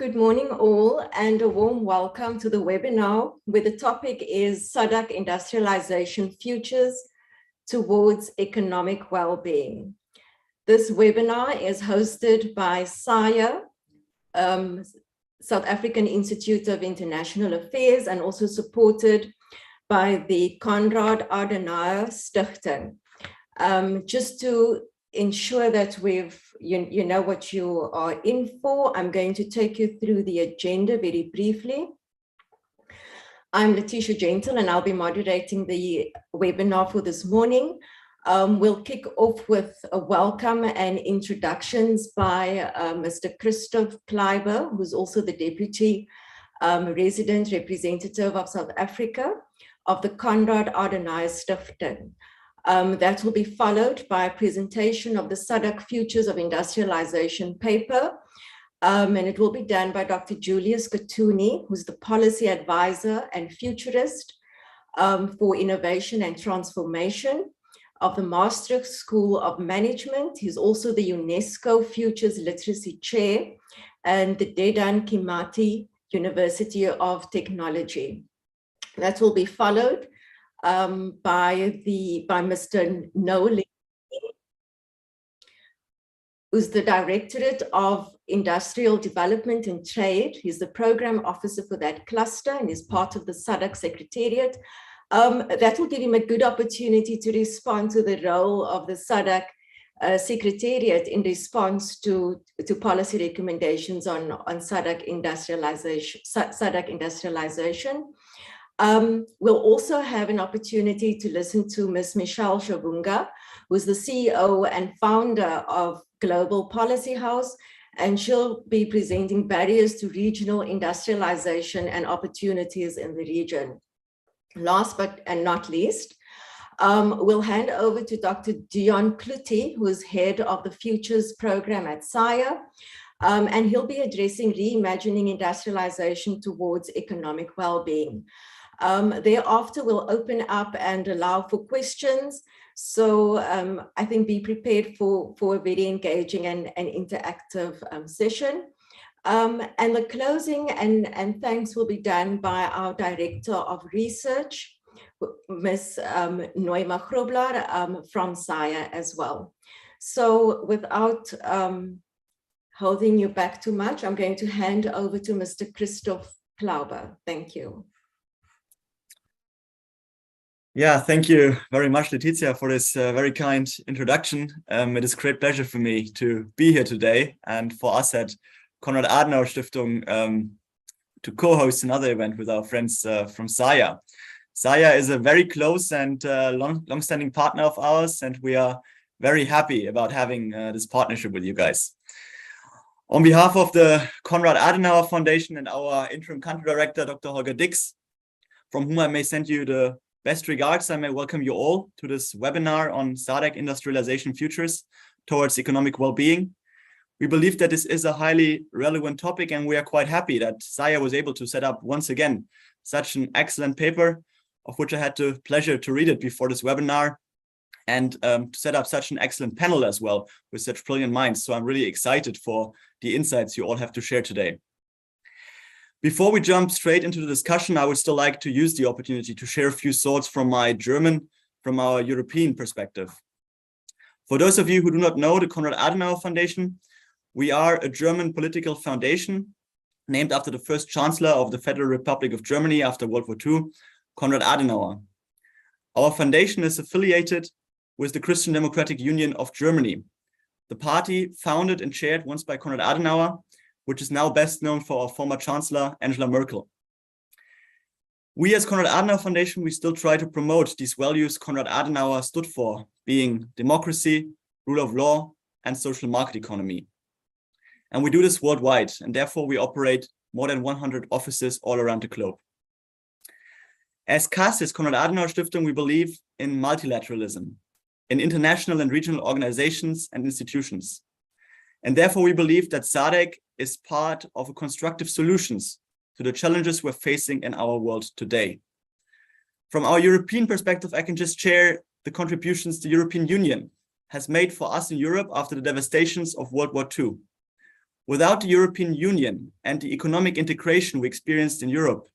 Good morning all, and a warm welcome to the webinar where the topic is SADC Industrialization Futures Towards Economic Wellbeing. This webinar is hosted by SAIA, South African Institute of International Affairs, and also supported by the Konrad Adenauer Stichting. Just to ensure that you know what you are in for, I'm going to take you through the agenda very briefly. I'm Letitia Gentle, and I'll be moderating the webinar for this morning. We'll kick off with a welcome and introductions by Mr. Christoph Kleiber, who's also the Deputy Resident Representative of South Africa of the Konrad Adenauer Stichting. That will be followed by a presentation of the SADC Futures of Industrialization paper, and it will be done by Dr. Julius Katuni, who's the Policy Advisor and Futurist for Innovation and Transformation of the Maastricht School of Management. He's also the UNESCO Futures Literacy Chair and the Dedan Kimati University of Technology. That will be followed by Mr. Noel, who's the Directorate of Industrial Development and Trade. He's the Program Officer for that cluster and is part of the SADC Secretariat. That will give him a good opportunity to respond to the role of the SADC Secretariat in response to policy recommendations on SADC industrialization. We'll also have an opportunity to listen to Ms. Michelle Shavunga, who's the CEO and founder of Global Policy House, and she'll be presenting barriers to regional industrialization and opportunities in the region. Last but not least, we'll hand over to Dr. Dion Kluti, who is head of the Futures program at SAIA, and he'll be addressing reimagining industrialization towards economic well-being. Thereafter, we'll open up and allow for questions. So I think be prepared for a very engaging and interactive session. And the closing and thanks will be done by our Director of Research, Ms. Noema Grobler from SAIA as well. So without holding you back too much, I'm going to hand over to Mr. Christoph Kleiber. Thank you. Yeah, thank you very much, Letitia, for this very kind introduction. It is a great pleasure for me to be here today and for us at Konrad Adenauer Stiftung to co-host another event with our friends from SAIA. SAIA is a very close and long-standing partner of ours, and we are very happy about having this partnership with you guys. On behalf of the Konrad Adenauer Foundation and our interim country director, Dr. Holger Dix, from whom I may send you the best regards, I may welcome you all to this webinar on SADC Industrialization Futures Towards Economic Wellbeing. We believe that this is a highly relevant topic, and we are quite happy that SAIA was able to set up once again such an excellent paper, of which I had the pleasure to read it before this webinar, and to set up such an excellent panel as well with such brilliant minds. So I'm really excited for the insights you all have to share today. Before we jump straight into the discussion, I would still like to use the opportunity to share a few thoughts from our European perspective. For those of you who do not know the Konrad Adenauer Foundation, we are a German political foundation named after the first Chancellor of the Federal Republic of Germany after World War II, Konrad Adenauer. Our foundation is affiliated with the Christian Democratic Union of Germany, the party founded and chaired once by Konrad Adenauer, which is now best known for our former Chancellor, Angela Merkel. We as Konrad Adenauer Foundation, we still try to promote these values Konrad Adenauer stood for, being democracy, rule of law, and social market economy. And we do this worldwide, and therefore we operate more than 100 offices all around the globe. As KAS, as Konrad Adenauer Stiftung, we believe in multilateralism, in international and regional organizations and institutions. And therefore we believe that SADC is part of a constructive solutions to the challenges we're facing in our world today. From our European perspective, I can just share the contributions the European Union has made for us in Europe after the devastations of World War II. Without the European Union and the economic integration we experienced in Europe,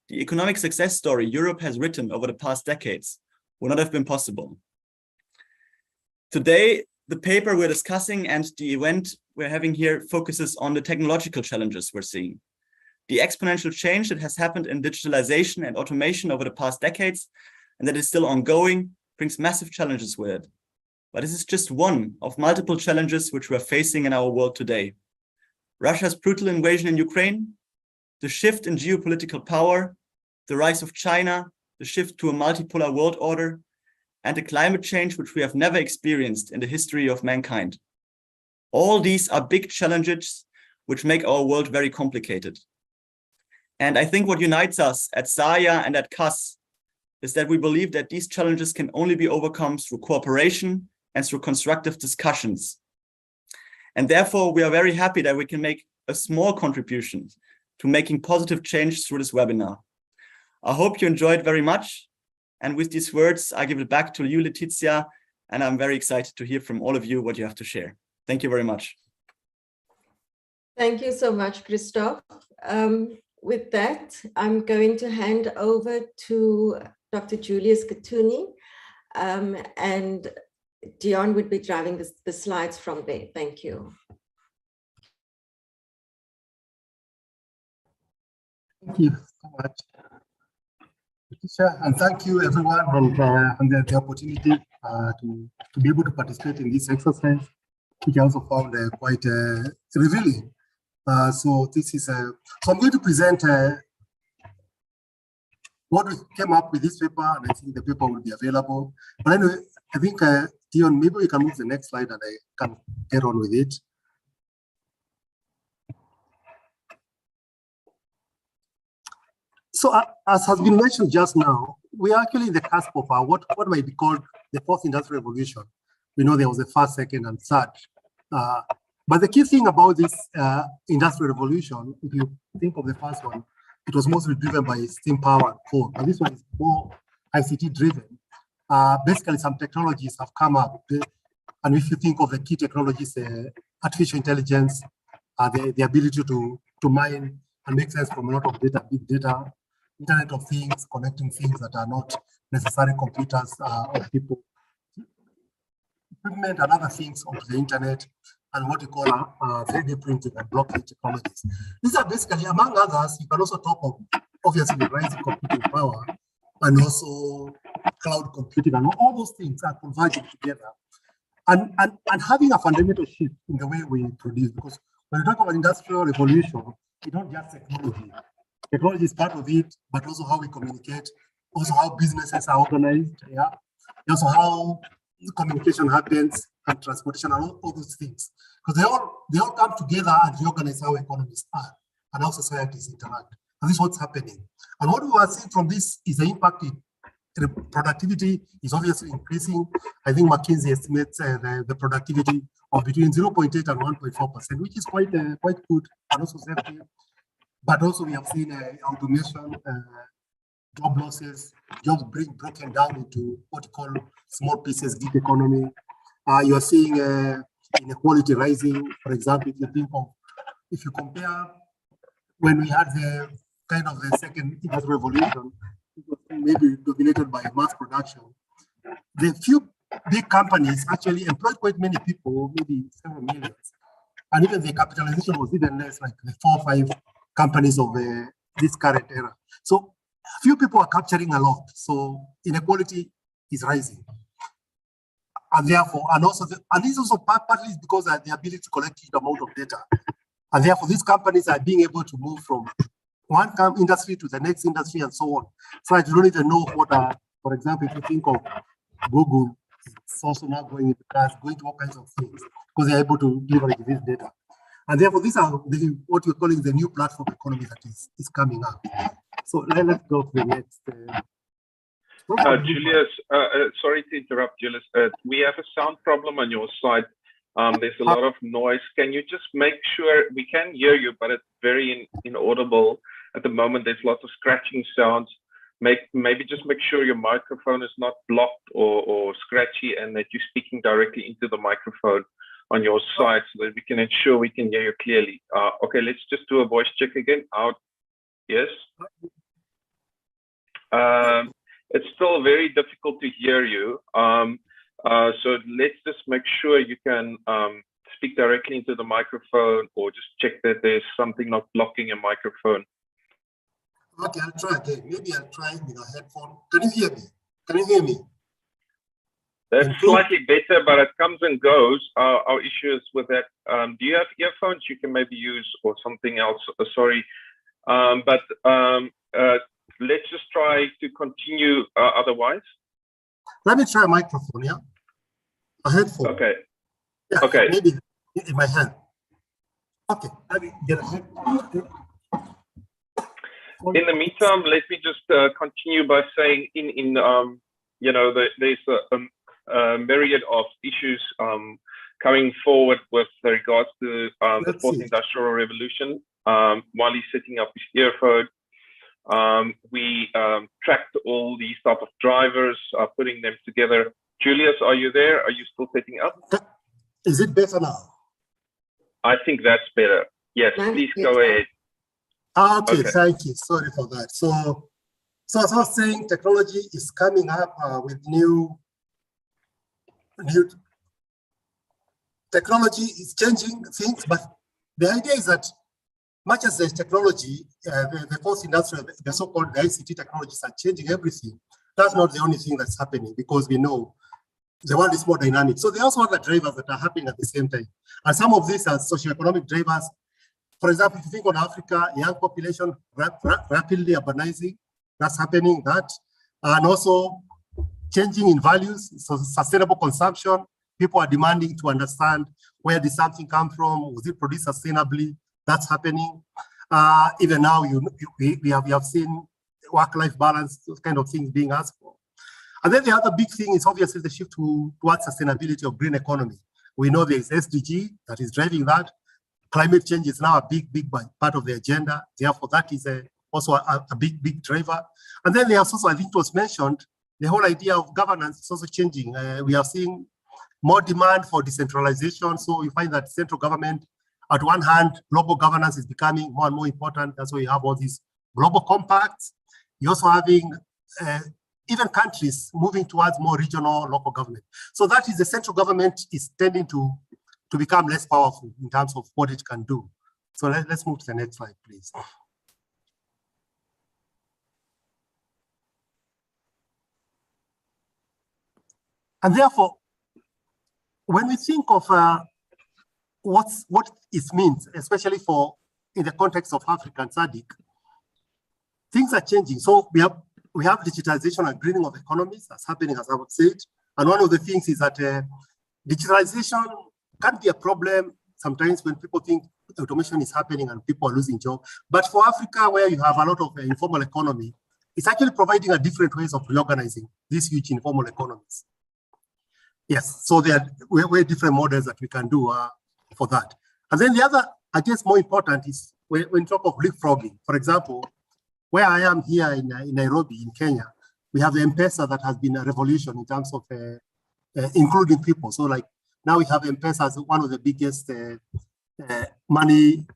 the economic success story Europe has written over the past decades would not have been possible. Today, the paper we're discussing and the event we're having here focuses on the technological challenges we're seeing. The exponential change that has happened in digitalization and automation over the past decades, and that is still ongoing, brings massive challenges with it. But this is just one of multiple challenges which we're facing in our world today. Russia's brutal invasion in Ukraine, the shift in geopolitical power, the rise of China, the shift to a multipolar world order, and the climate change which we have never experienced in the history of mankind. All these are big challenges which make our world very complicated. And I think what unites us at SAIA and at CAS is that we believe that these challenges can only be overcome through cooperation and through constructive discussions. And therefore, we are very happy that we can make a small contribution to making positive change through this webinar. I hope you enjoyed very much. And with these words, I give it back to you, Letizia, and I'm very excited to hear from all of you what you have to share. Thank you very much. Thank you so much, Christoph. With that, I'm going to hand over to Dr. Julius Katuni, and Dion would be driving the slides from there. Thank you. Thank you so much, Patricia, and thank you everyone on the opportunity to be able to participate in this exercise, which I also found quite revealing. So this is so I'm going to present what we came up with this paper, and I think the paper will be available. But anyway, I think Dion, maybe we can move the next slide and I can get on with it. So as has been mentioned just now, we are actually in the cusp of what might be called the fourth industrial revolution. We know there was a first, second, and third. But the key thing about this industrial revolution, if you think of the first one, it was mostly driven by steam power and coal. And this one is more ICT driven. Basically, some technologies have come up. And if you think of the key technologies, artificial intelligence, the ability to mine and make sense from a lot of data, big data, Internet of Things, connecting things that are not necessarily computers or people, equipment and other things onto the internet, and what you call 3D printing and blockchain technologies. These are basically, among others, you can also talk of obviously the rising computing power and also cloud computing, and all those things are converging together and having a fundamental shift in the way we produce. Because when you talk about industrial revolution, it's not just technology. Technology is part of it, but also how we communicate, also how businesses are organized, yeah, also how communication happens and transportation and all those things. Because they all come together and reorganize how economies are and how societies interact. And this is what's happening. And what we are seeing from this is the impact in productivity is obviously increasing. I think McKinsey estimates the productivity of between 0.8 and 1.4%, which is quite good, and also safety. But also we have seen automation, job losses, jobs being broken down into what you call small pieces, gig economy. You are seeing inequality rising. For example, if you compare when we had the kind of the second industrial revolution, it was maybe dominated by mass production. The few big companies actually employed quite many people, maybe several millions. And even the capitalization was even less, like the 4 or 5 companies of this current era. So few people are capturing a lot. So inequality is rising. And therefore, and this also partly because of the ability to collect huge amount of data. And therefore, these companies are being able to move from one industry to the next industry and so on. So I don't even know what for example, if you think of Google, it's also now going into cars, going to all kinds of things because they're able to leverage this data. And therefore, these are what we're calling the new platform economy that is coming up. So let's go to the next. Julius, sorry to interrupt, Julius. We have a sound problem on your side. There's a lot of noise. Can you just make sure we can hear you, but it's very inaudible at the moment. There's lots of scratching sounds. Maybe just make sure your microphone is not blocked or scratchy and that you're speaking directly into the microphone. on your side so that we can ensure we can hear you clearly. Okay, let's just do a voice check again. Out. Yes. It's still very difficult to hear you. So let's just make sure you can speak directly into the microphone, or just check that there's something not blocking your microphone. Okay, I'll try again. Maybe I'll try with a headphone. Can you hear me? Can you hear me? That's slightly better, but it comes and goes. Our issue is with that. Do you have earphones you can maybe use, or something else? Sorry. Let's just try to continue otherwise. Let me try a microphone, yeah? A headphone. Okay. Yeah, okay. Maybe in my hand. Okay, let me get a headphone. In the meantime, let me just continue by saying, you know, there's a myriad of issues coming forward with regards to the fourth industrial revolution. While he's setting up his earphone, we tracked all these type of drivers, putting them together. Julius, are you there? Are you still setting up? Is it better now? I think that's better. Yes, please go ahead. Okay, thank you. Sorry for that. So as I was saying, technology is coming up with new technology is changing things, but the idea is that much as there's technology, the fourth industrial, the so-called ICT technologies are changing everything. That's not the only thing that's happening, because we know the world is more dynamic. So there are also other drivers that are happening at the same time. And some of these are socioeconomic drivers. For example, if you think on Africa, young population rapidly urbanizing, that's happening, and also changing in values, so sustainable consumption. People are demanding to understand, where did something come from? Was it produced sustainably? That's happening. Even now, we have seen work-life balance, those kind of things being asked for. And then the other big thing is obviously the shift towards sustainability of green economy. We know there is SDG that is driving that. Climate change is now a big part of the agenda. Therefore, that is also a big driver. And then there's also, I think it was mentioned, the whole idea of governance is also changing. We are seeing more demand for decentralization. So you find that central government, at one hand, global governance is becoming more and more important. That's why you have all these global compacts. You're also having even countries moving towards more regional local government. So that is, the central government is tending to become less powerful in terms of what it can do. So let's move to the next slide, please. And therefore, when we think of what it means, especially in the context of Africa and SADC, things are changing. So we have digitalization and greening of economies that's happening, as I would say. And one of the things is that digitalization can be a problem sometimes when people think automation is happening and people are losing jobs. But for Africa, where you have a lot of informal economy, it's actually providing a different ways of reorganizing these huge informal economies. Yes, so there are way different models that we can do for that. And then the other, I guess, more important is when we talk of leapfrogging. For example, where I am here in Nairobi, in Kenya, we have the M-Pesa that has been a revolution in terms of including people. So like now we have M-Pesa as one of the biggest money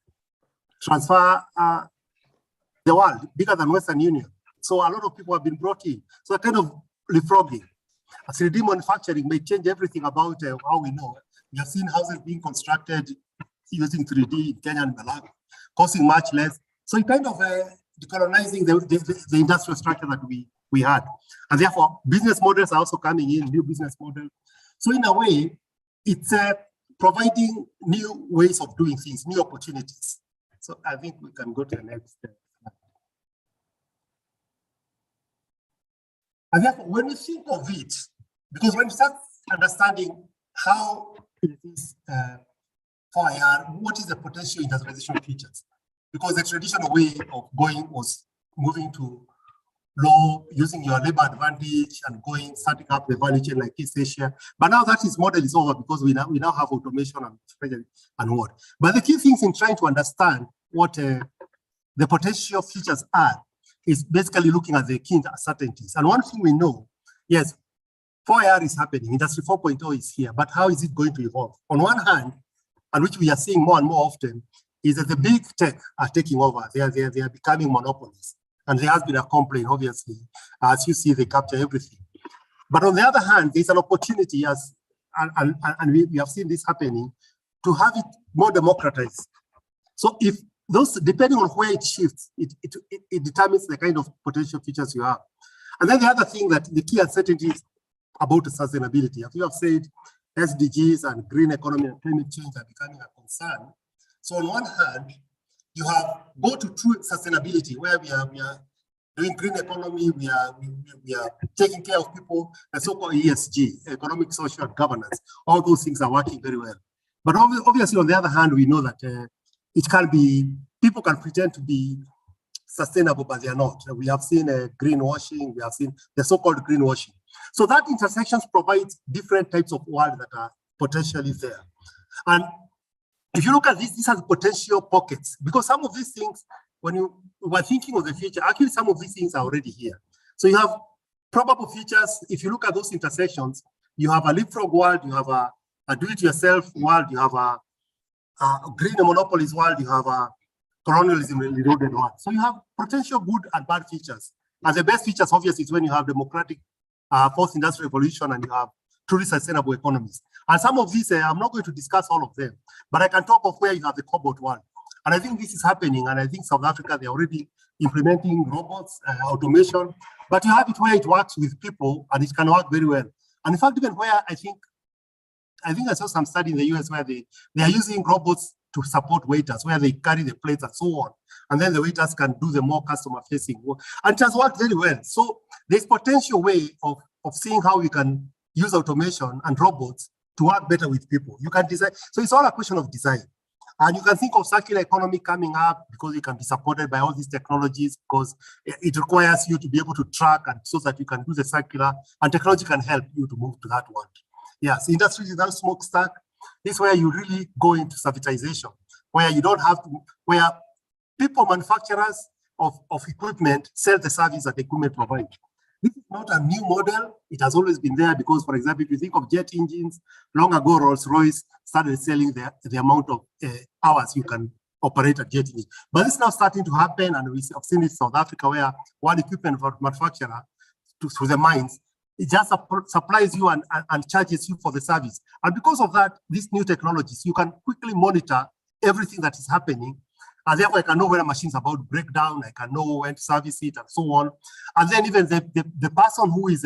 transfer the world, bigger than Western Union. So a lot of people have been brought in. So a kind of leapfrogging. 3D manufacturing may change everything about how we know. We have seen houses being constructed using 3D in Kenya and Malawi, costing much less. So it kind of decolonizing the industrial structure that we had. And therefore, business models are also coming in, new business models. So in a way, it's providing new ways of doing things, new opportunities. So I think we can go to the next step. And therefore, when we think of it, because when we start understanding how it is for IR, what is the potential industrialization features? Because the traditional way of going was moving to low, using your labor advantage and starting up the value chain like East Asia. But now that model is over, because we now have automation and what. But the key things in trying to understand what the potential features are is basically looking at the key uncertainties. And one thing we know, yes, 4R is happening, Industry 4.0 is here, but how is it going to evolve? On one hand, and which we are seeing more and more often, is that the big tech are taking over. They are becoming monopolies. And there has been a complaint, obviously. As you see, they capture everything. But on the other hand, there's an opportunity, and we have seen this happening, to have it more democratized. So if those, depending on where it shifts, it determines the kind of potential features you have. And then the other thing, that the key uncertainty is about sustainability. As you have said, SDGs and green economy and climate change are becoming a concern. So on one hand, you have go to true sustainability, where we are doing green economy, we are taking care of people, the so-called ESG, economic, social, and governance. All those things are working very well. But obviously, on the other hand, we know that it can be, people can pretend to be sustainable, but they are not. We have seen greenwashing, we have seen the so-called greenwashing. So that intersections provides different types of world that are potentially there. And if you look at this, these are potential pockets, because some of these things, when you were thinking of the future, actually some of these things are already here. So you have probable futures. If you look at those intersections, you have a leapfrog world, you have a do-it-yourself world, you have a green monopolies world, you have a colonialism eroded world. So you have potential good and bad features. And the best features, obviously, is when you have democratic fourth industrial revolution and you have truly sustainable economies. And some of these, I'm not going to discuss all of them, but I can talk of where you have the cobalt world. And I think this is happening. And I think South Africa, they're already implementing robots, automation, but you have it where it works with people and it can work very well. And in fact, even where I think I saw some study in the US where they are using robots to support waiters, where they carry the plates and so on. And then the waiters can do the more customer facing work. And it has worked very well. So there's potential way of seeing how we can use automation and robots to work better with people. You can design. So it's all a question of design. And you can think of circular economy coming up because it can be supported by all these technologies, because it requires you to be able to track and so that you can do the circular, and technology can help you to move to that one. Yes, industry without smokestack. This is where you really go into servitization, where you don't have to, where people, manufacturers of equipment sell the service that the equipment provides. This is not a new model. It has always been there because, for example, if you think of jet engines, long ago, Rolls-Royce started selling the amount of hours you can operate a jet engine. But it's now starting to happen, and we have seen it in South Africa, where one equipment manufacturer to the mines, it just supplies you and charges you for the service. And because of that, these new technologies, you can quickly monitor everything that is happening. And therefore, I can know when a machine is about to break down, I can know when to service it and so on. And then even the person who is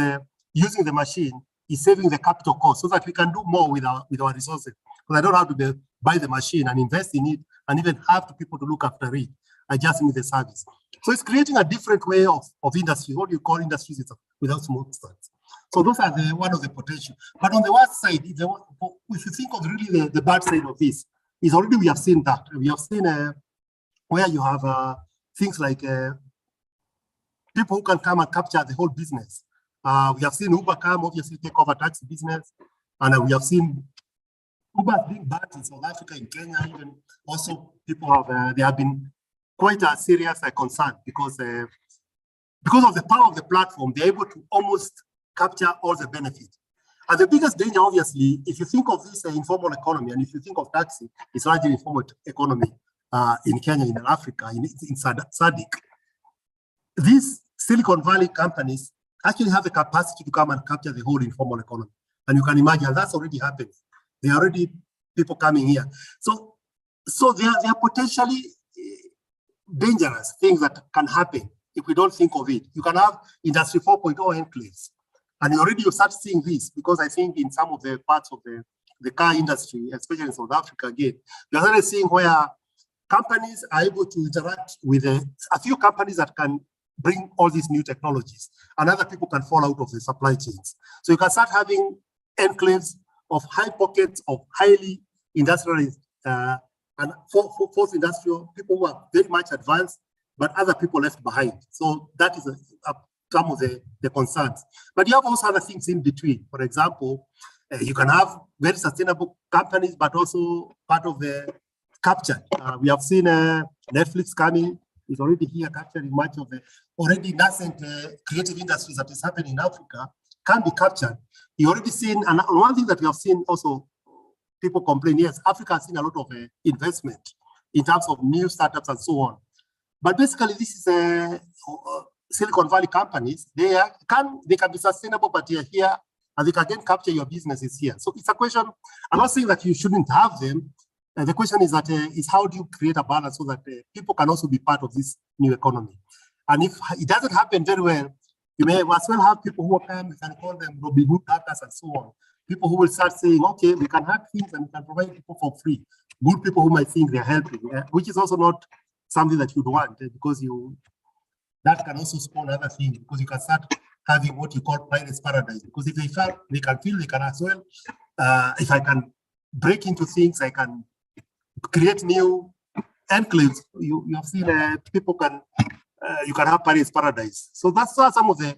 using the machine is saving the capital cost so that we can do more with our resources. Because I don't have to buy the machine and invest in it and even have to people to look after it. I just need the service. So it's creating a different way of industry. What do you call industries without smokestacks? So those are one of the potential. But on the worst side, if you think of really the bad side of this, is already we have seen that. We have seen where you have things like people who can come and capture the whole business. We have seen Uber come, obviously take over taxi business, and we have seen Uber being banned in South Africa, in Kenya, even also people have they have been quite a serious concern because of the power of the platform. They're able to almost capture all the benefits. And the biggest danger, obviously, if you think of this informal economy, and if you think of taxi, it's largely informal economy in Kenya, in Africa, in SADC. These Silicon Valley companies actually have the capacity to come and capture the whole informal economy. And you can imagine that's already happening. There are already people coming here. So there are potentially dangerous things that can happen if we don't think of it. You can have Industry 4.0 enclaves. And already you start seeing this, because I think in some of the parts of the car industry, especially in South Africa again, you're already seeing where companies are able to interact with a few companies that can bring all these new technologies, and other people can fall out of the supply chains. So you can start having enclaves of high pockets of highly industrialized and fourth industrial, people who are very much advanced, but other people left behind. So that is some of the concerns. But you have also other things in between. For example, you can have very sustainable companies, but also part of the capture. We have seen Netflix coming. It's already here capturing much of the already nascent creative industries that is happening in Africa, can be captured. You already seen, and one thing that we have seen also, people complain, yes, Africa has seen a lot of investment in terms of new startups and so on. But basically, this is Silicon Valley companies. They can be sustainable, but they're here, and they can again capture your businesses here. So it's a question. I'm not saying that you shouldn't have them. The question is that is how do you create a balance so that people can also be part of this new economy? And if it doesn't happen very well, you may as well have people who come, we can call them Robin Hood hackers and so on. People who will start saying, okay, we can hack things and we can provide people for free. Good people who might think they're helping, which is also not something that you'd want, because that can also spawn other things, because you can start having what you call pirates paradise. Because if they feel they can as well. If I can break into things, I can create new enclaves. You have seen people can. You can have Paris paradise. So that's some of the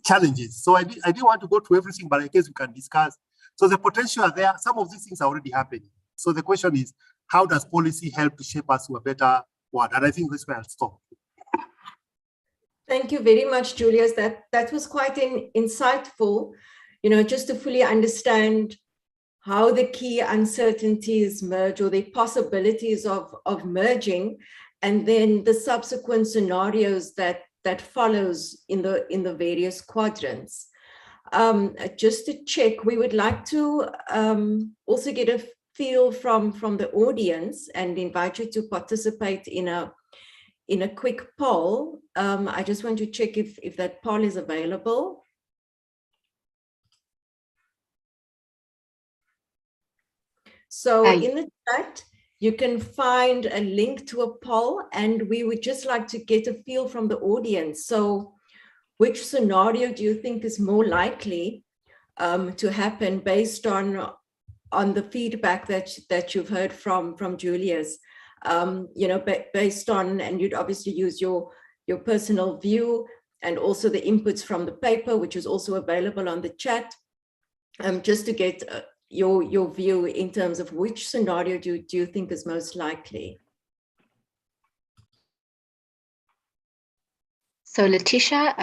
challenges. So I didn't want to go through everything, but I guess we can discuss. So the potential are there. Some of these things are already happening. So the question is, how does policy help to shape us to a better world? And I think this way I'll stop. Thank you very much, Julius. That was quite insightful, just to fully understand how the key uncertainties merge, or the possibilities of merging, and then the subsequent scenarios that follows in the various quadrants. Just to check, we would like to also get a feel from the audience and invite you to participate in a quick poll. I just want to check if that poll is available. So in the chat, you can find a link to a poll, and we would just like to get a feel from the audience. So which scenario do you think is more likely to happen based on the feedback that you've heard from Julius? Based on, and you'd obviously use your personal view and also the inputs from the paper, which is also available on the chat, just to get your view in terms of which scenario do you think is most likely? So Letitia,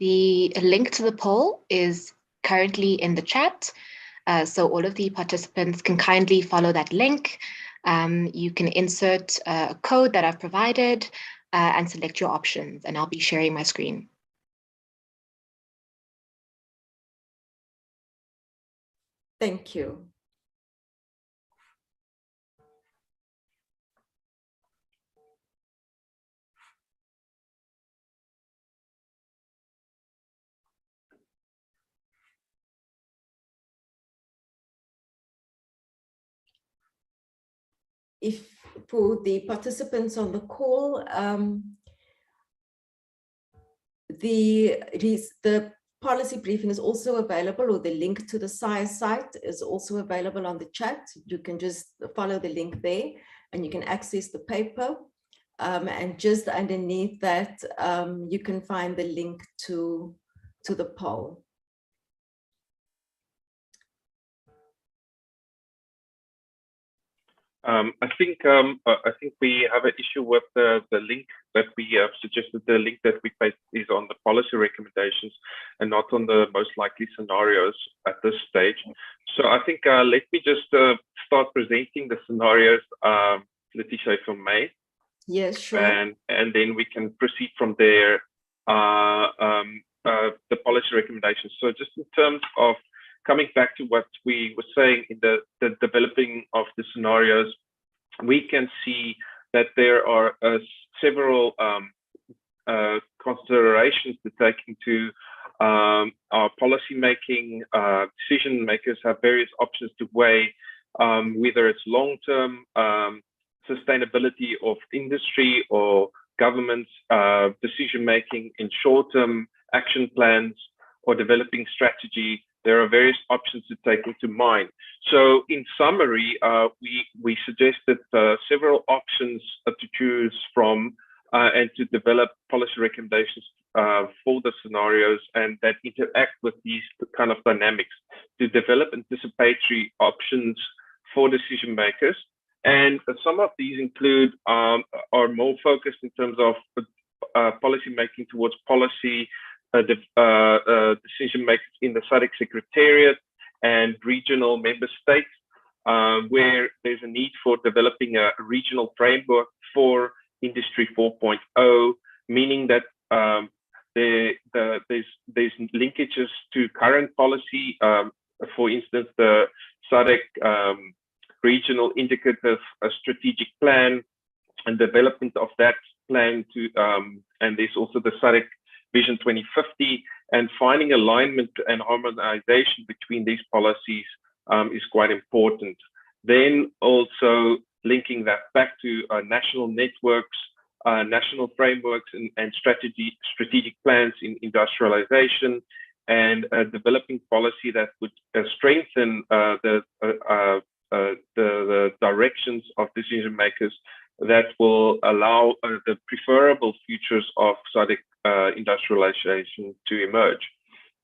the link to the poll is currently in the chat. So all of the participants can kindly follow that link. You can insert a code that I've provided and select your options, and I'll be sharing my screen. Thank you. If for the participants on the call, the policy briefing is also available, or the link to the SAIS site is also available on the chat. You can just follow the link there and you can access the paper. And just underneath that, you can find the link to the poll. I think we have an issue with the link that we have suggested. The link that we paste is on the policy recommendations and not on the most likely scenarios at this stage. So I think let me just start presenting the scenarios, Letitia, if I may. Yes, sure. And then we can proceed from there. The policy recommendations. So just in terms of coming back to what we were saying in the developing of the scenarios, we can see that there are several considerations to take into our policy making. Decision makers have various options to weigh, whether it's long-term sustainability of industry or government's decision making in short-term action plans or developing strategy. There are various options to take into mind. So in summary, we suggested several options to choose from and to develop policy recommendations for the scenarios and that interact with these kind of dynamics to develop anticipatory options for decision makers. And some of these include are more focused in terms of policy making towards policy decision makers in the SADC Secretariat and regional member states, where there's a need for developing a regional framework for Industry 4.0, meaning that there's linkages to current policy. For instance, the SADC regional indicative strategic plan and development of that plan to, and there's also the SADC Vision 2050, and finding alignment and harmonization between these policies is quite important. Then also linking that back to national networks, national frameworks and strategic plans in industrialization, and developing policy that would strengthen the directions of decision makers that will allow the preferable futures of SADC industrialization to emerge.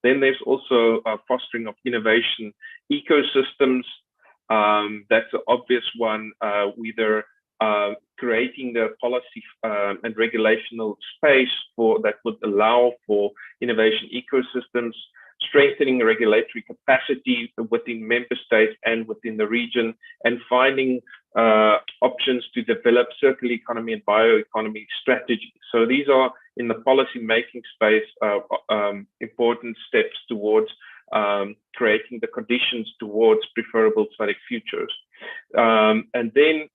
Then there's also fostering of innovation ecosystems. That's an obvious one, whether creating the policy and regulational space that would allow for innovation ecosystems, strengthening regulatory capacity within member states and within the region, and finding options to develop circular economy and bioeconomy strategies. So these are, in the policy making space, important steps towards creating the conditions towards preferable SADC futures. And then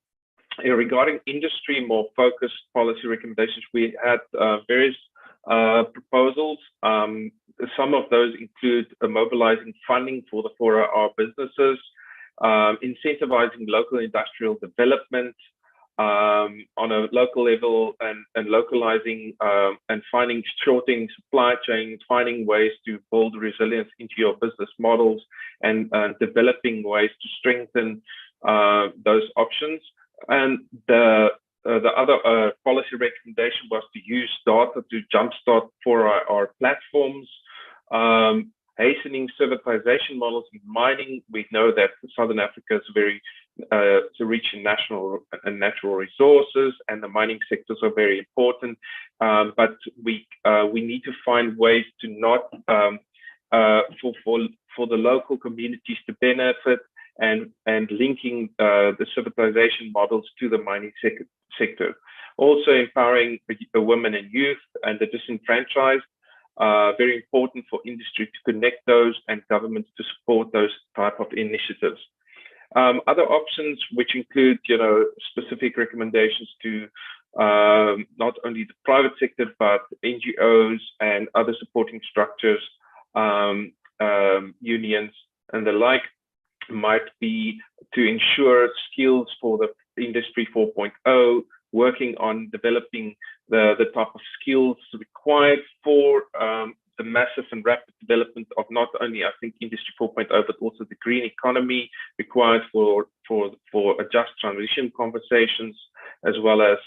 regarding industry, more focused policy recommendations, we had various proposals. Some of those include mobilizing funding for our businesses, incentivizing local industrial development on a local level, and localizing and finding shortening supply chains, finding ways to build resilience into your business models, and developing ways to strengthen those options. And the other policy recommendation was to use data to jumpstart for our platforms, hastening servitization models in mining. We know that Southern Africa is very rich in natural resources, and the mining sectors are very important. But we need to find ways to not for the local communities to benefit, and linking the servitization models to the mining sector. Also empowering the women and youth and the disenfranchised. Very important for industry to connect those and governments to support those type of initiatives. Other options, which include, specific recommendations to not only the private sector, but NGOs and other supporting structures, unions and the like, might be to ensure skills for the Industry 4.0, working on developing the type of skills required for the massive and rapid development of not only, I think, Industry 4.0, but also the green economy required for a just transition conversations, as well as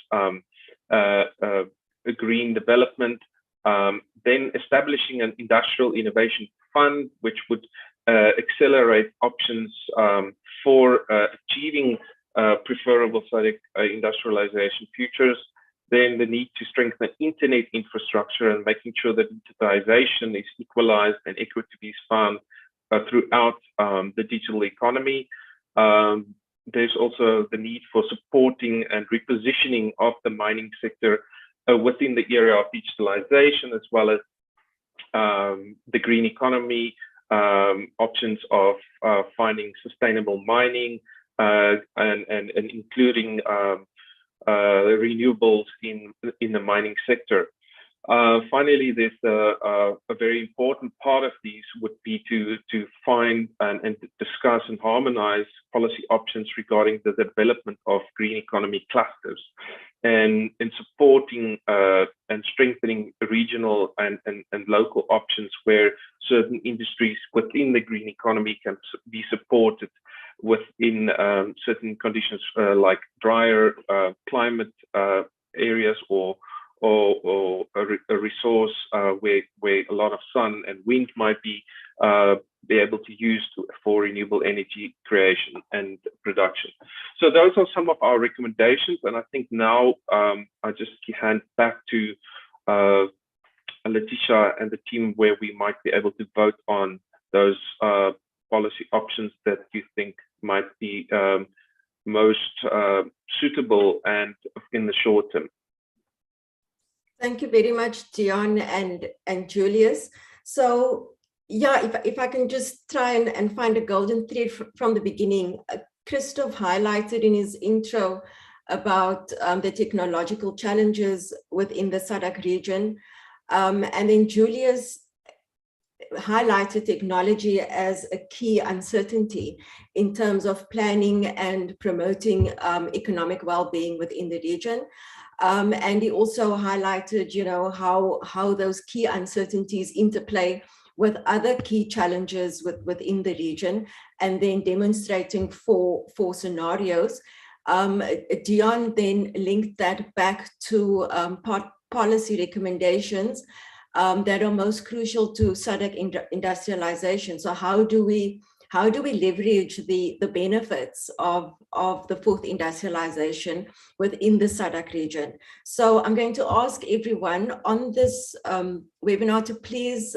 a green development. Then establishing an industrial innovation fund, which would accelerate options for achieving preferable SADC industrialization futures. Then the need to strengthen internet infrastructure and making sure that digitization is equalized and equity is found throughout the digital economy. There's also the need for supporting and repositioning of the mining sector within the area of digitalization, as well as the green economy, options of finding sustainable mining, and including renewables in the mining sector. Finally, there's a very important part of these would be to find and discuss and harmonize policy options regarding the development of green economy clusters, and supporting and strengthening regional and local options where certain industries within the green economy can be supported within certain conditions, like drier climate areas, or a resource where a lot of sun and wind might be able to use for renewable energy creation and production. So those are some of our recommendations, and I think now I just hand back to Letitia and the team where we might be able to vote on those policy options that you think might be most suitable and in the short term. Thank you very much, Dion and Julius. So yeah, if I can just try and find a golden thread from the beginning, Christoph highlighted in his intro about the technological challenges within the SADC region. And then Julius highlighted technology as a key uncertainty in terms of planning and promoting economic well-being within the region. And he also highlighted, how those key uncertainties interplay with other key challenges within the region, and then demonstrating four scenarios. Dion then linked that back to policy recommendations that are most crucial to SADC industrialization. So how do we leverage the benefits of the fourth industrialization within the SADC region? So I'm going to ask everyone on this webinar to please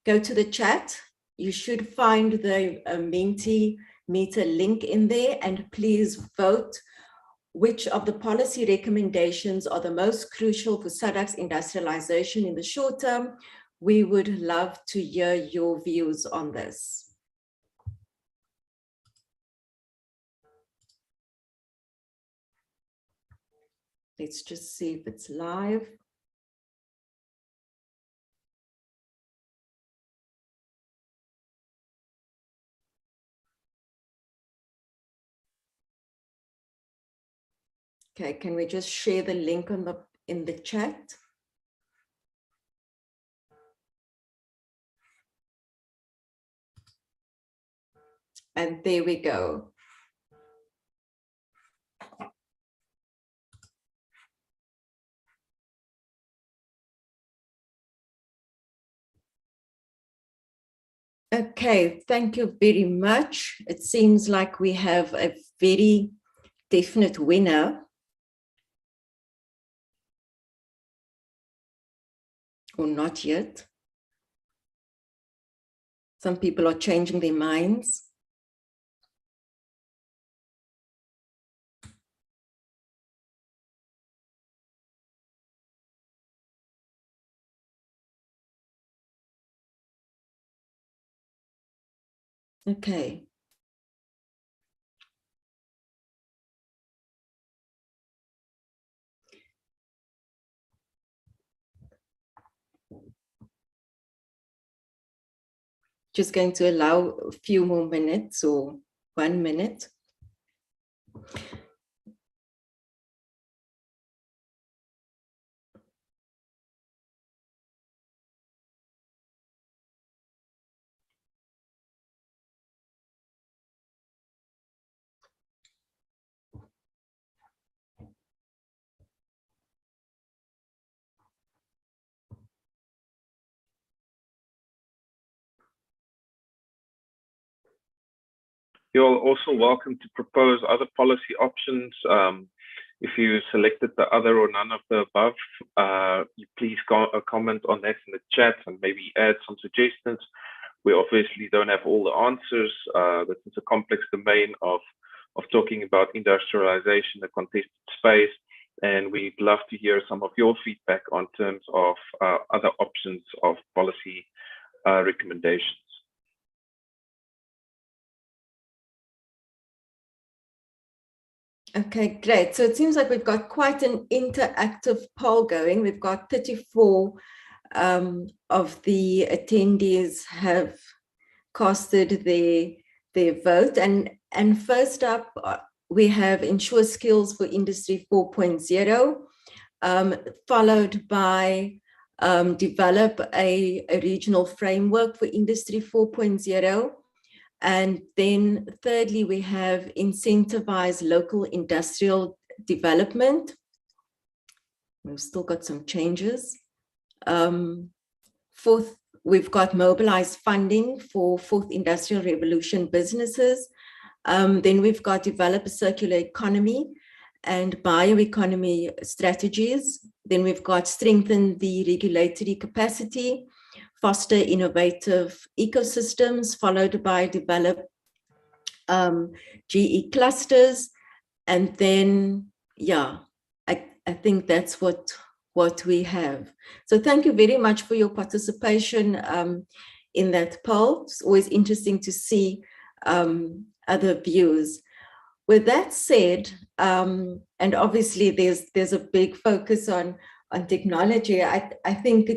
go to the chat. You should find the Mentimeter link in there, and please vote which of the policy recommendations are the most crucial for SADC's industrialization in the short term. We would love to hear your views on this. Let's just see if it's live. Okay, can we just share the link in the chat? And there we go. Okay, thank you very much. It seems like we have a very definite winner. Or not yet. Some people are changing their minds. Okay. Just going to allow a few more minutes or 1 minute. You're also welcome to propose other policy options. If you selected the other or none of the above, you please comment on that in the chat and maybe add some suggestions. We obviously don't have all the answers. This is a complex domain of talking about industrialization, a contested space, and we'd love to hear some of your feedback on terms of other options of policy recommendations. Okay, great. So it seems like we've got quite an interactive poll going. We've got 34 of the attendees have casted their vote. And first up, we have ensure skills for Industry 4.0, followed by develop a regional framework for Industry 4.0. And then thirdly, we have incentivize local industrial development. We've still got some changes. Fourth, we've got mobilize funding for fourth industrial revolution businesses. Then we've got develop a circular economy. and bioeconomy strategies. Then we've got strengthen the regulatory capacity, foster innovative ecosystems, followed by develop GE clusters. And then, yeah, I think that's what we have. So thank you very much for your participation in that poll. It's always interesting to see other views. With that said, and obviously there's a big focus on technology, I think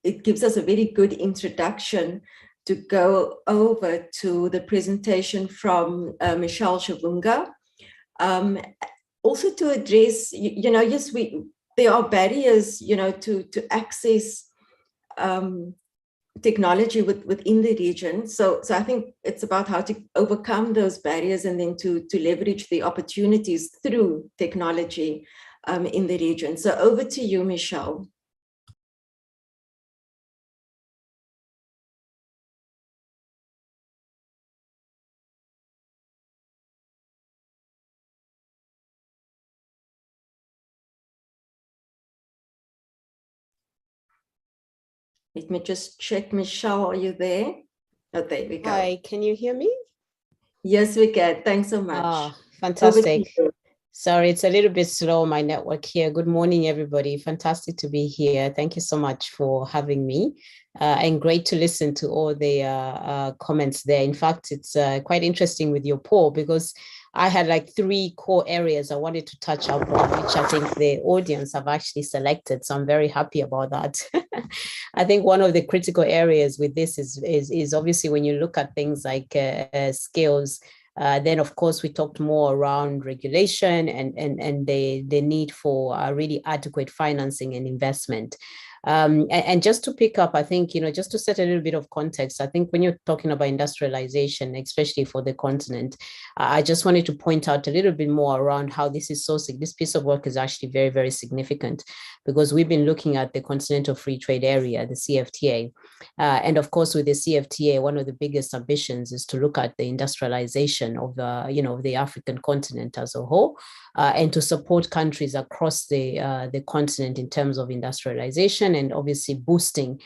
it gives us a very good introduction to go over to the presentation from Michelle Shavunga. Also to address, yes, there are barriers, to access technology within the region. So I think it's about how to overcome those barriers and then to leverage the opportunities through technology in the region. So over to you, Michelle. Let me just check, Michelle, are you there? Oh, there we go. Hi, can you hear me? Yes, we can. Thanks so much. Oh, fantastic. Sorry, it's a little bit slow, my network here. Good morning, everybody. Fantastic to be here. Thank you so much for having me. And great to listen to all the comments there. In fact, it's quite interesting with your poll because I had like 3 core areas I wanted to touch up on, which I think the audience have actually selected. So I'm very happy about that. I think one of the critical areas with this is obviously when you look at things like skills, then of course we talked more around regulation and the need for really adequate financing and investment. And just to pick up, I think, just to set a little bit of context, I think when you're talking about industrialization, especially for the continent, I just wanted to point out a little bit more around how this piece of work is actually very, very significant because we've been looking at the Continental Free Trade Area, the CFTA. And of course, with the CFTA, one of the biggest ambitions is to look at the industrialization of the African continent as a whole, and to support countries across the continent in terms of industrialization and obviously boosting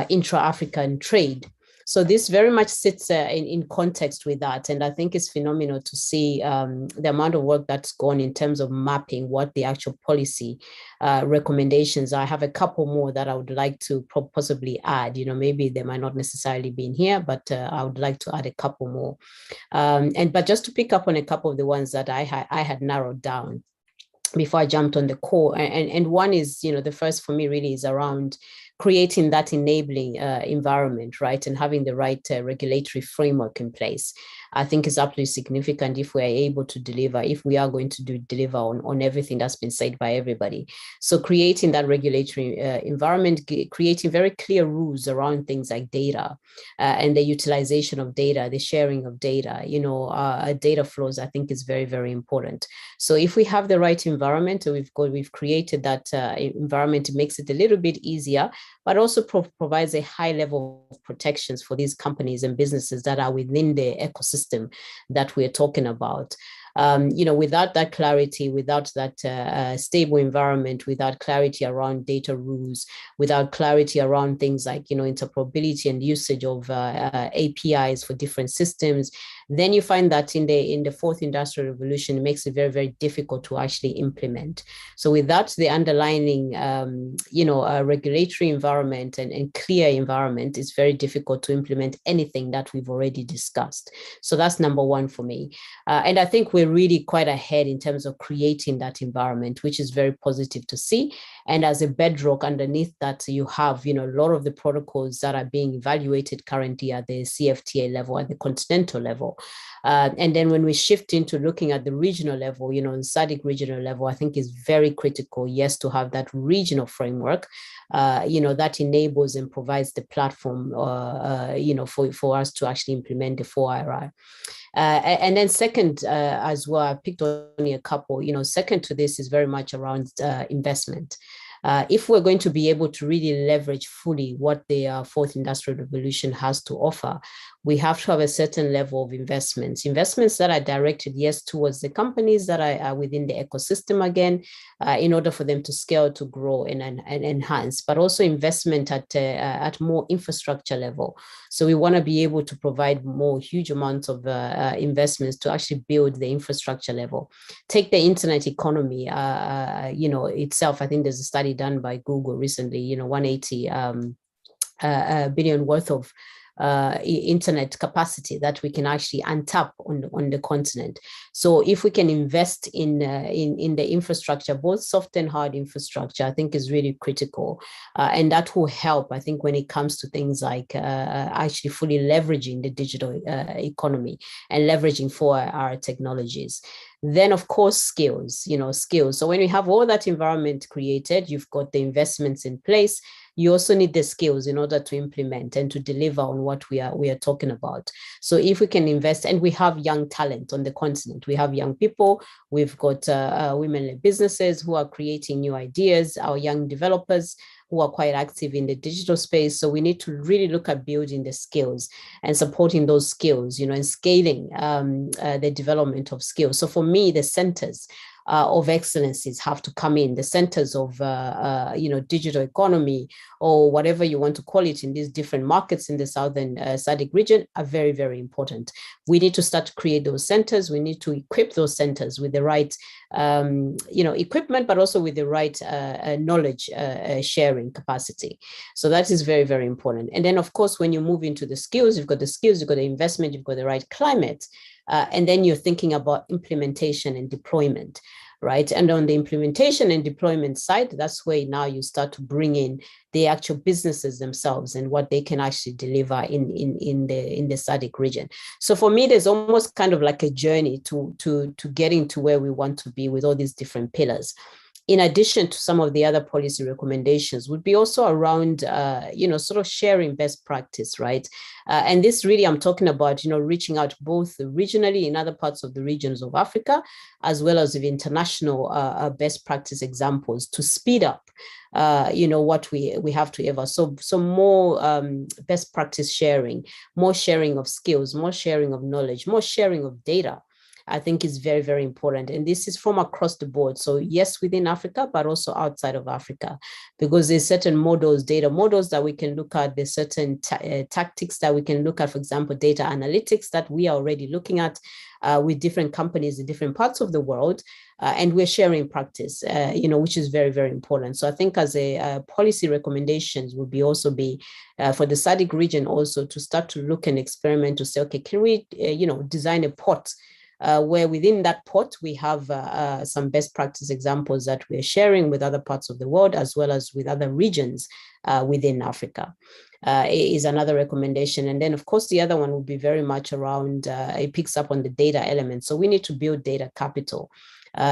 intra-African trade. So this very much sits in context with that. And I think it's phenomenal to see the amount of work that's gone in terms of mapping what the actual policy recommendations are. I have a couple more that I would like to possibly add. Maybe they might not necessarily be in here, but I would like to add a couple more. But just to pick up on a couple of the ones that I had narrowed down before I jumped on the core. And one is, the first for me really is around creating that enabling environment, right? And having the right regulatory framework in place. I think is absolutely significant if we are able to deliver, if we are going to deliver on everything that's been said by everybody. So creating that regulatory environment, creating very clear rules around things like data and the utilization of data, the sharing of data, data flows, I think is very, very important. So if we have the right environment, we've created that environment, it makes it a little bit easier, but also provides a high level of protections for these companies and businesses that are within the ecosystem that we're talking about. Without that clarity, without that stable environment, without clarity around data rules, without clarity around things like, interoperability and usage of APIs for different systems, then you find that in the fourth industrial revolution, it makes it very, very difficult to actually implement. So without the underlying, regulatory environment and clear environment, it's very difficult to implement anything that we've already discussed. So that's number one for me. And I think we're really quite ahead in terms of creating that environment, which is very positive to see. And as a bedrock underneath that, you have, a lot of the protocols that are being evaluated currently at the CFTA level, at the continental level. And then when we shift into looking at the regional level, the SADC regional level, I think is very critical, yes, to have that regional framework, that enables and provides the platform, for us to actually implement the 4IRI. And then second, as well, I picked only a couple, second to this is very much around investment. If we're going to be able to really leverage fully what the fourth industrial revolution has to offer, we have to have a certain level of investments that are directed, yes, towards the companies that are within the ecosystem again, in order for them to scale, to grow and enhance, but also investment at more infrastructure level. So we want to be able to provide more huge amounts of investments to actually build the infrastructure level. Take the internet economy, itself. I think there's a study done by Google recently, 180 billion worth of internet capacity that we can actually untap on the continent. So if we can invest in the infrastructure, both soft and hard infrastructure, I think is really critical, and that will help, I think, when it comes to things like actually fully leveraging the digital economy and leveraging for our technologies. Then, of course, skills. So when we have all that environment created, you've got the investments in place. You also need the skills in order to implement and to deliver on what we are talking about. So if we can invest, and we have young talent on the continent, we have young people, we've got women-led businesses who are creating new ideas, our young developers who are quite active in the digital space. So we need to really look at building the skills and supporting those skills, and scaling the development of skills. So for me, the centers of excellencies have to come in, the centers of digital economy, or whatever you want to call it, in these different markets in the southern SADC region are very, very important. We need to start to create those centers. We need to equip those centers with the right equipment, but also with the right knowledge sharing capacity. So that is very, very important. And then, of course, when you move into the skills, you've got the skills, you've got the investment, you've got the right climate. And then you're thinking about implementation and deployment, right? And on the implementation and deployment side, that's where now you start to bring in the actual businesses themselves and what they can actually deliver in the SADC region. So for me, there's almost kind of like a journey to getting to where we want to be with all these different pillars. In addition to some of the other policy recommendations, would be also around, sort of sharing best practice, right? And this really, I'm talking about, reaching out both regionally in other parts of the regions of Africa, as well as with international best practice examples to speed up, what we have to ever. So more best practice sharing, more sharing of skills, more sharing of knowledge, more sharing of data, I think is very, very important. And this is from across the board. So yes, within Africa, but also outside of Africa, because there's certain models, data models that we can look at. There's certain tactics that we can look at, for example, data analytics that we are already looking at with different companies in different parts of the world. And we're sharing practice, which is very, very important. So I think as a policy recommendations would be also be for the SADC region also to start to look and experiment to say, okay, can we, design a pot where within that pot, we have some best practice examples that we're sharing with other parts of the world, as well as with other regions within Africa, is another recommendation. And then, of course, the other one would be very much around, it picks up on the data element. So we need to build data capital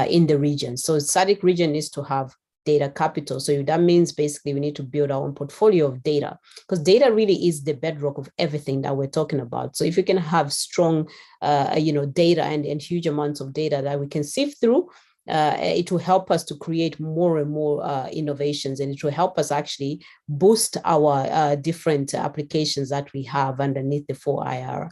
in the region. So SADC region needs to have data capital. So that means basically we need to build our own portfolio of data, because data really is the bedrock of everything that we're talking about. So if you can have strong, data and huge amounts of data that we can sift through, it will help us to create more and more innovations, and it will help us actually boost our different applications that we have underneath the 4IR.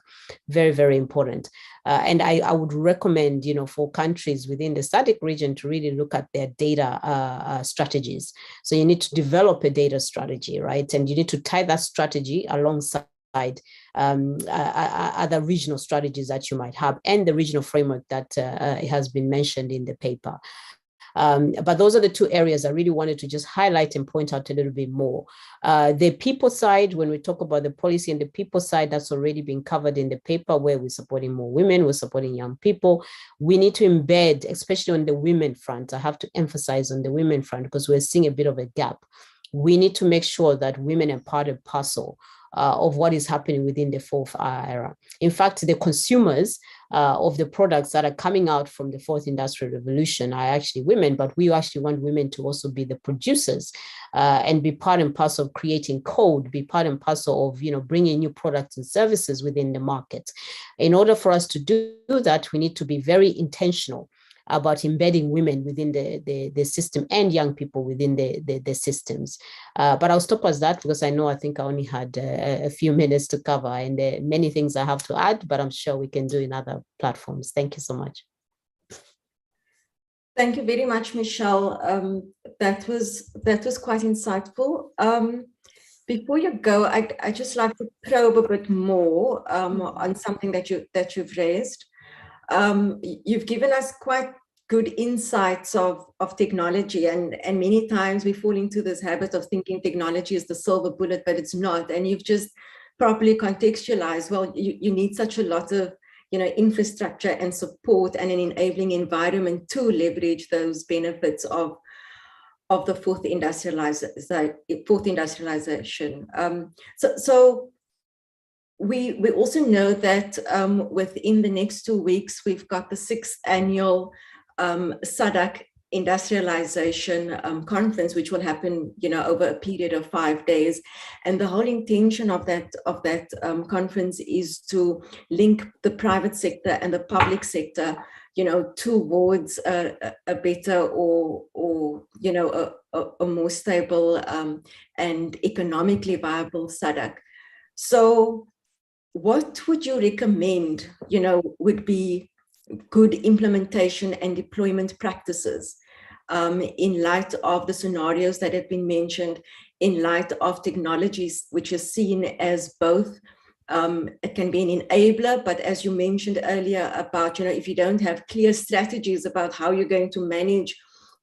Very, very important. And I would recommend, for countries within the SADC region to really look at their data strategies. So you need to develop a data strategy, right? And you need to tie that strategy alongside other regional strategies that you might have, and the regional framework that has been mentioned in the paper. But those are the two areas I really wanted to just highlight and point out a little bit more. The people side, when we talk about the policy and the people side, that's already been covered in the paper, where we're supporting more women, we're supporting young people. We need to embed, especially on the women front. I have to emphasize on the women front, because we're seeing a bit of a gap. We need to make sure that women are part and parcel of what is happening within the 4th era. In fact, the consumers of the products that are coming out from the 4th industrial revolution are actually women, but we actually want women to also be the producers and be part and parcel of creating code, be part and parcel of, bringing new products and services within the market. In order for us to do that, we need to be very intentional about embedding women within the system and young people within the systems. But I'll stop as that because I think I only had a few minutes to cover, and many things I have to add, but I'm sure we can do in other platforms. Thank you so much. Thank you very much, Michelle. That was quite insightful. Before you go, I'd just like to probe a bit more on something that you've raised. You've given us quite good insights of technology, and many times we fall into this habit of thinking technology is the silver bullet, but it's not. And you've just properly contextualized, well, you need such a lot of infrastructure and support and an enabling environment to leverage those benefits of the fourth industrialization. So we also know that within the next 2 weeks, we've got the 6th annual SADC Industrialization conference, which will happen, over a period of 5 days. And the whole intention of that conference is to link the private sector and the public sector, towards a better or a more stable and economically viable SADC. So what would you recommend, would be good implementation and deployment practices in light of the scenarios that have been mentioned, in light of technologies which is seen as both, it can be an enabler, but as you mentioned earlier about, if you don't have clear strategies about how you're going to manage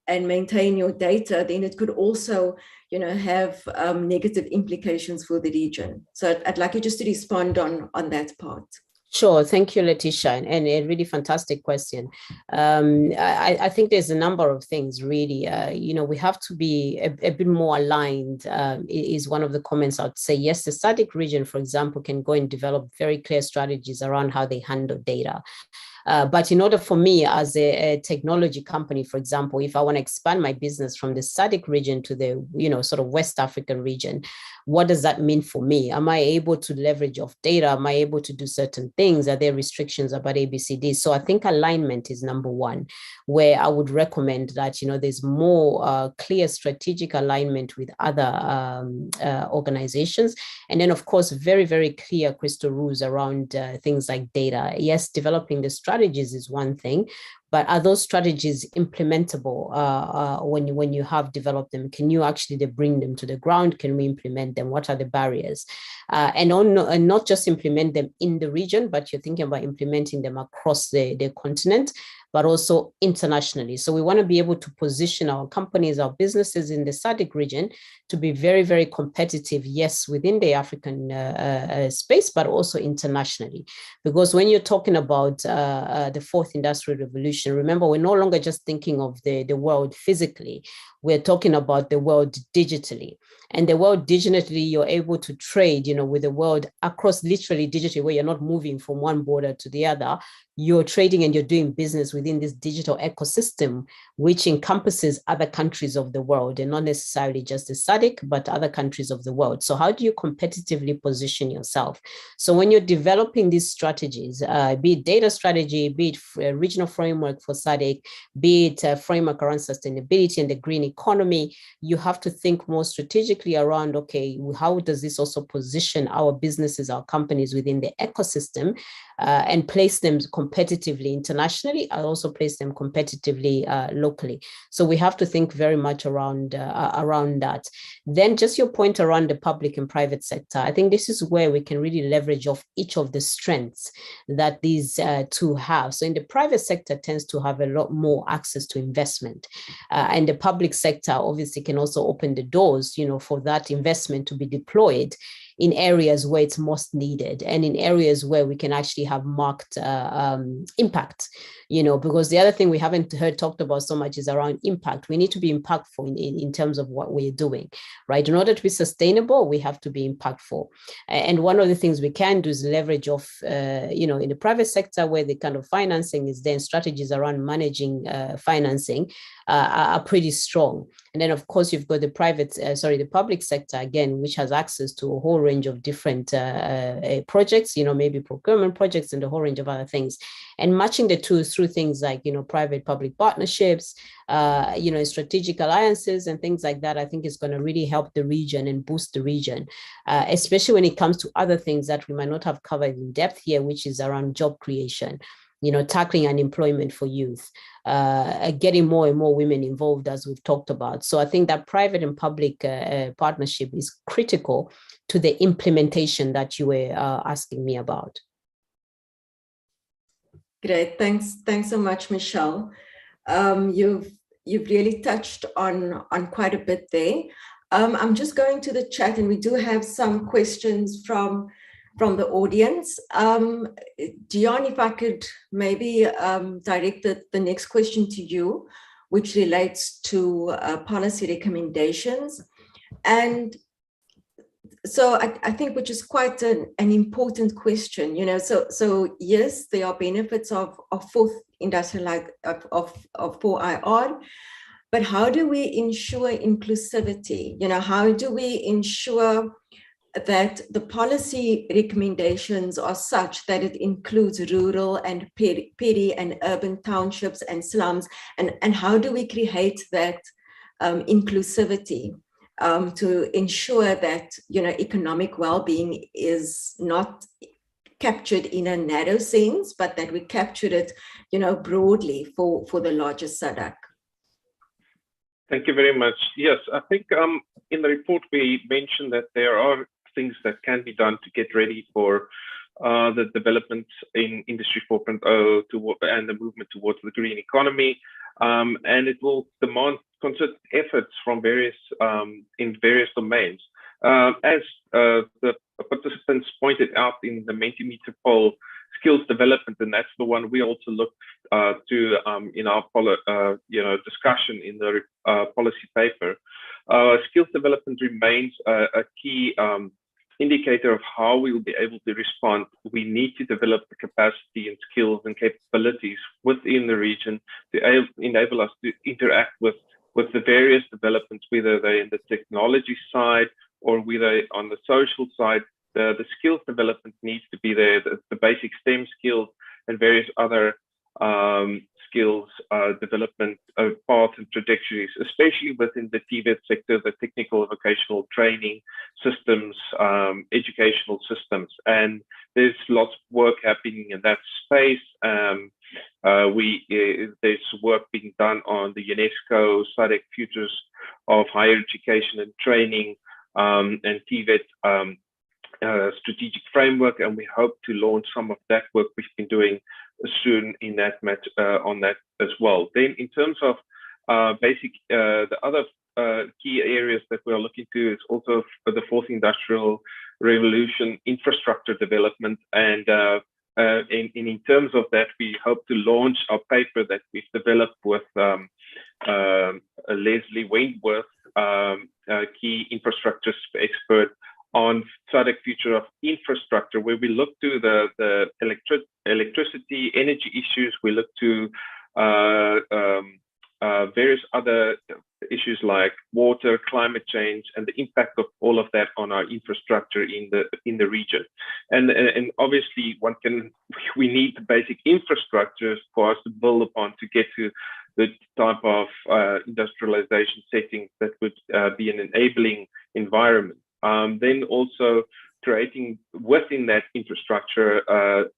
and maintain your data, then it could also, have negative implications for the region. So I'd like you just to respond on that part. Sure. Thank you, Letitia, and a really fantastic question. I think there's a number of things, really. We have to be a bit more aligned, is one of the comments I'd say. Yes, the SADC region, for example, can go and develop very clear strategies around how they handle data. But in order for me as a technology company, for example, if I want to expand my business from the SADC region to the, sort of West African region, what does that mean for me? Am I able to leverage off data? Am I able to do certain things? Are there restrictions about ABCD? So I think alignment is number one, where I would recommend that, there's more clear strategic alignment with other organizations. And then, of course, very, very clear crystal rules around things like data. Yes, developing the strategies is one thing, but are those strategies implementable when you have developed them? Can you actually bring them to the ground? Can we implement them? What are the barriers? And not just implement them in the region, but you're thinking about implementing them across the continent, but also internationally. So we want to be able to position our companies, our businesses in the SADC region to be very, very competitive, yes, within the African space, but also internationally. Because when you're talking about the fourth industrial revolution, remember, we're no longer just thinking of the world physically. We're talking about the world digitally. And the world digitally, you're able to trade, with the world across literally digitally, where you're not moving from one border to the other. You're trading and you're doing business within this digital ecosystem, which encompasses other countries of the world, and not necessarily just the SADC, but other countries of the world. So how do you competitively position yourself? So when you're developing these strategies, be it data strategy, be it a regional framework for SADC, be it a framework around sustainability and the green economy, you have to think more strategically around, okay, how does this also position our businesses, our companies within the ecosystem, and place them competitively internationally. I also place them competitively locally. So we have to think very much around that. Then just your point around the public and private sector, I think this is where we can really leverage off each of the strengths that these two have. So in the private sector tends to have a lot more access to investment, and the public sector obviously can also open the doors, for that investment to be deployed in areas where it's most needed and in areas where we can actually have marked impact, because the other thing we haven't heard talked about so much is around impact. We need to be impactful in terms of what we're doing, right? In order to be sustainable, we have to be impactful. And one of the things we can do is leverage off, in the private sector where the kind of financing is then strategies around managing financing are pretty strong. And then, of course, you've got the public sector, again, which has access to a whole range of different projects, maybe procurement projects and a whole range of other things, and matching the two through things like, private-public partnerships, strategic alliances and things like that, I think is going to really help the region and boost the region, especially when it comes to other things that we might not have covered in depth here, which is around job creation, tackling unemployment for youth, getting more and more women involved, as we've talked about. So I think that private and public partnership is critical to the implementation that you were asking me about. Great, thanks so much, Michelle. You've really touched on quite a bit there. I'm just going to the chat, and we do have some questions from the audience. Dion, if I could maybe direct the next question to you, which relates to policy recommendations. And so I think, which is quite an important question, so yes, there are benefits of fourth industrial, of 4IR, but how do we ensure inclusivity? How do we ensure that the policy recommendations are such that it includes rural and peri and urban townships and slums, and how do we create that inclusivity to ensure that economic well-being is not captured in a narrow sense, but that we captured it broadly for the larger SADC? Thank you very much. Yes, I think in the report we mentioned that there are things that can be done to get ready for the development in Industry 4.0 and the movement towards the green economy, and it will demand concerted efforts from in various domains. As the participants pointed out in the Mentimeter poll, skills development, and that's the one we also looked to in our discussion in the policy paper. Skills development remains a key indicator of how we will be able to respond. We need to develop the capacity and skills and capabilities within the region to enable us to interact with the various developments, whether they're in the technology side or whether on the social side. The skills development needs to be there, the basic STEM skills and various other skills development paths and trajectories, especially within the TVET sector, the technical vocational training systems, educational systems. And there's lots of work happening in that space. There's work being done on the UNESCO SADC Futures of Higher Education and Training and TVET strategic framework, and we hope to launch some of that work we've been doing soon in that on that as well. Then in terms of the other key areas that we're looking to is also for the fourth industrial revolution, infrastructure development, and in terms of that, we hope to launch our paper that we've developed with Leslie Wentworth, a key infrastructure expert, on SADC future of infrastructure, where we look to the electricity, energy issues. We look to various other issues like water, climate change, and the impact of all of that on our infrastructure in the region. And obviously, we need the basic infrastructures for us to build upon to get to the type of industrialization settings that would be an enabling environment. Then also creating within that infrastructure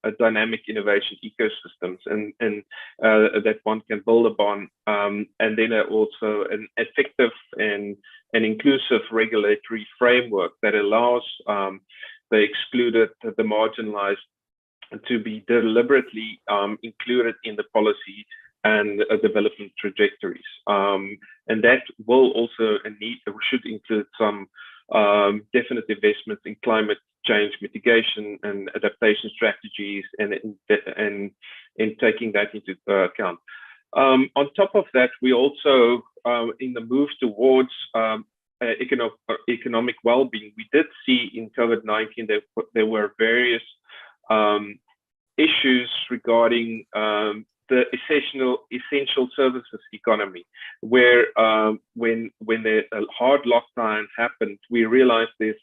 a dynamic innovation ecosystems and that one can build upon, and then also an effective and inclusive regulatory framework that allows the excluded, the marginalized to be deliberately included in the policy and development trajectories. And that will also should include some definite investments in climate change mitigation and adaptation strategies, and in taking that into account. On top of that, we also, in the move towards economic well-being, we did see in COVID-19 there were various issues regarding the essential services economy, where when the hard lockdown happened, we realized there's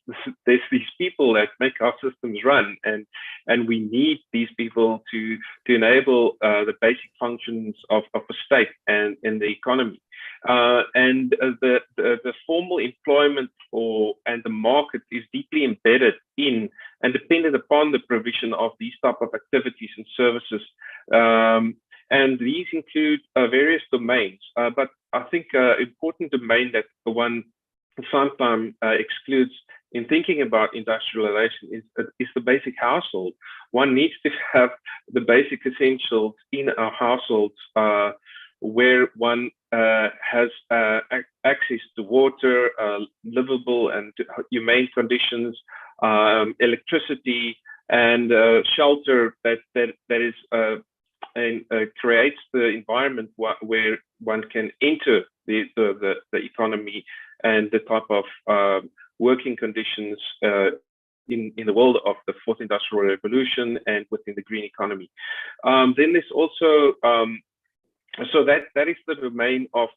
these people that make our systems run, and we need these people to enable the basic functions of a state and in the economy. And the formal employment and the market is deeply embedded in and dependent upon the provision of these type of activities and services. And these include various domains, but I think important domain that one sometimes excludes in thinking about industrialization is the basic household. One needs to have the basic essentials in our households, where one has access to water, livable and humane conditions, electricity, and shelter that is and creates the environment where one can enter the economy and the type of working conditions in the world of the fourth industrial revolution and within the green economy. Then there's also so that is the domain of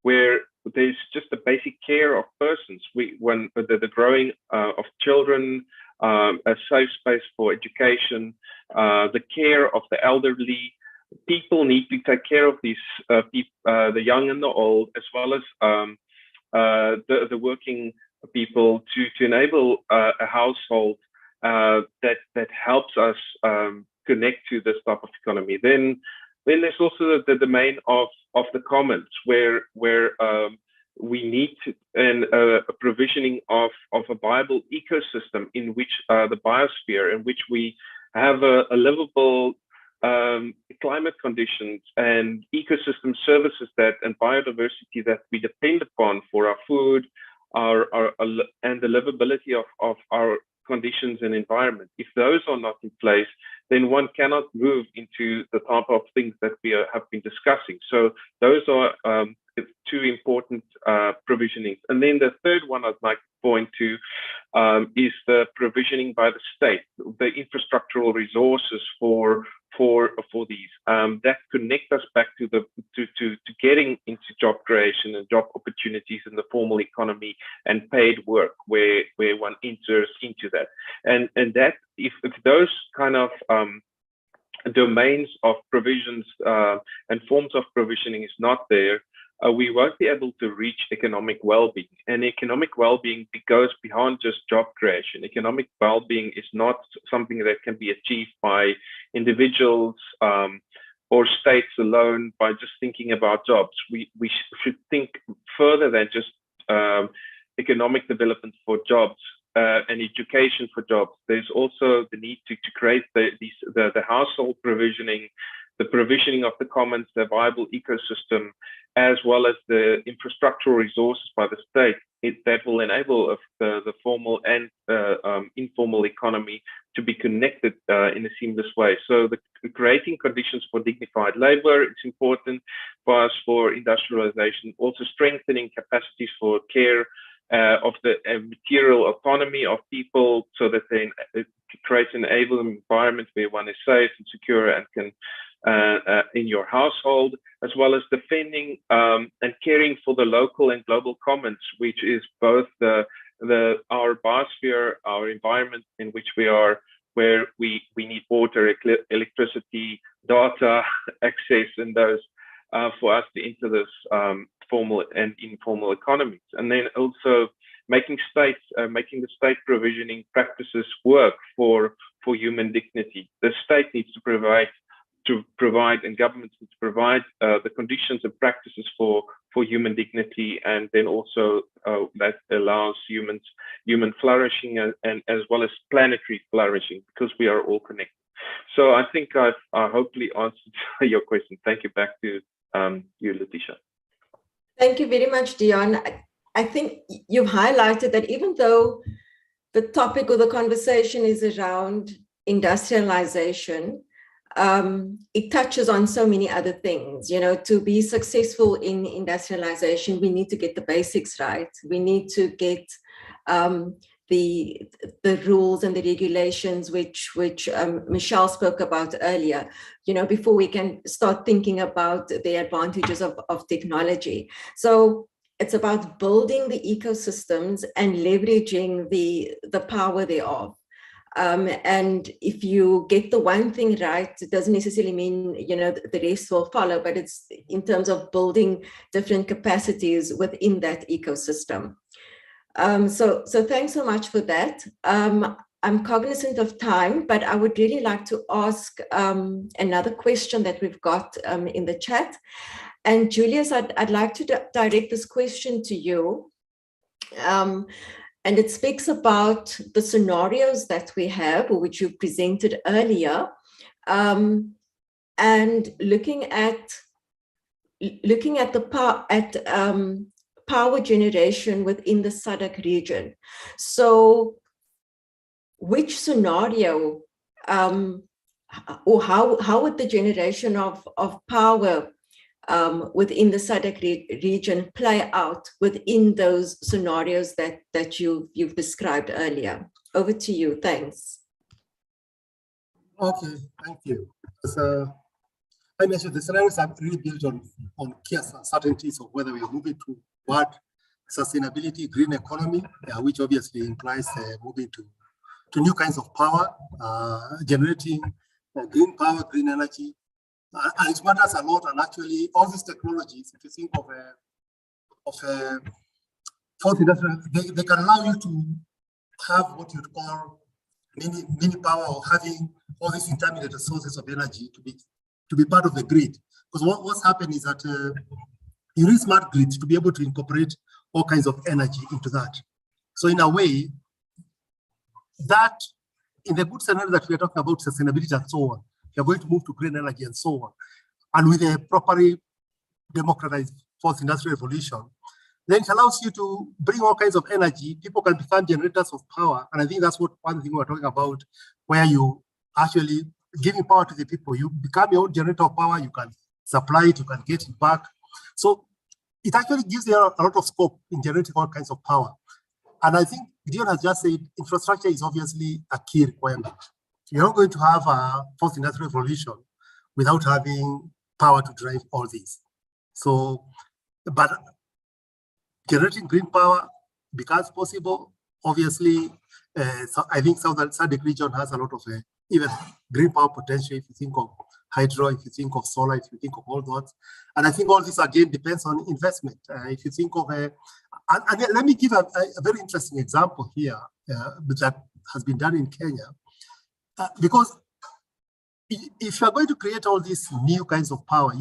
where there's just the basic care of persons. When the growing of children, a safe space for education, the care of the elderly. People need to take care of these the young and the old, as well as the working people to enable a household that helps us connect to this type of economy. Then there's also the domain of the commons, where we need a provisioning of a viable ecosystem in which the biosphere, in which we have a livable climate conditions and ecosystem services and biodiversity that we depend upon for our food, and the livability of our conditions and environment. If those are not in place, then one cannot move into the type of things that we have been discussing. So those are two important provisionings. And then the third one I'd like to point to is the provisioning by the state, the infrastructural resources for these that connect us back to getting into job creation and job opportunities in the formal economy and paid work where one enters into that. And that if those kind of domains of provisions and forms of provisioning is not there, we won't be able to reach economic well-being. And economic well-being goes beyond just job creation. Economic well-being is not something that can be achieved by individuals or states alone by just thinking about jobs. We should think further than just economic development for jobs and education for jobs. There's also the need to create the household provisioning, the provisioning of the commons, the viable ecosystem, as well as the infrastructural resources by the state that will enable the formal and informal economy to be connected in a seamless way. So creating conditions for dignified labor is important for us for industrialization, also strengthening capacities for care of the material autonomy of people, so that it creates an enabling environment where one is safe and secure and can in your household, as well as defending and caring for the local and global commons, which is both our biosphere, our environment in which we are, where we need water, electricity, data, access, and those for us to enter this formal and informal economies. And then also making the state provisioning practices work for human dignity. The state needs to provide and governments need to provide the conditions and practices for human dignity, and then also that allows human flourishing and as well as planetary flourishing, because we are all connected. So I think I've hopefully answered your question. Thank you. Back to you, Letitia. Thank you very much, Dion. I think you've highlighted that even though the topic of the conversation is around industrialization, it touches on so many other things. You know, to be successful in industrialization, we need to get the basics right. We need to get the rules and the regulations which Michelle spoke about earlier, before we can start thinking about the advantages of technology. So it's about building the ecosystems and leveraging the power thereof. And if you get the one thing right, it doesn't necessarily mean, the rest will follow, but it's in terms of building different capacities within that ecosystem. So thanks so much for that. I'm cognizant of time, but I would really like to ask another question that we've got in the chat. And Julius, I'd like to direct this question to you. And it speaks about the scenarios that we have, or which you presented earlier, and looking at the power generation within the SADC region. So, which scenario, or how would the generation of power within the SADC region play out within those scenarios that you've described earlier? Over to you. Thanks. Okay, thank you. So I mentioned the scenarios are really built on key uncertainties of whether we are moving to what sustainability, green economy, which obviously implies moving to new kinds of power, generating green power, green energy. And it matters a lot. And actually, all these technologies, if you think of fourth industrial, they can allow you to have what you'd call mini power, or having all these intermittent sources of energy to be part of the grid. Because what's happened is that you need smart grids to be able to incorporate all kinds of energy into that. So in a way, that in the good scenario that we are talking about sustainability and so on, you're going to move to green energy and so on. And with a properly democratized fourth industrial revolution, then it allows you to bring all kinds of energy. People can become generators of power. And I think that's one thing we're talking about, where you actually giving power to the people. You become your own generator of power, you can supply it, you can get it back. So it actually gives you a lot of scope in generating all kinds of power. And I think Gideon has just said infrastructure is obviously a key requirement. You're not going to have a fourth industrial revolution without having power to drive all this. So, but generating green power becomes possible. Obviously, so I think Southern SADC region has a lot of even green power potential. If you think of hydro, if you think of solar, if you think of all that. And I think all this again depends on investment. If you think of and let me give a very interesting example here that has been done in Kenya. Because if you're going to create all these new kinds of power,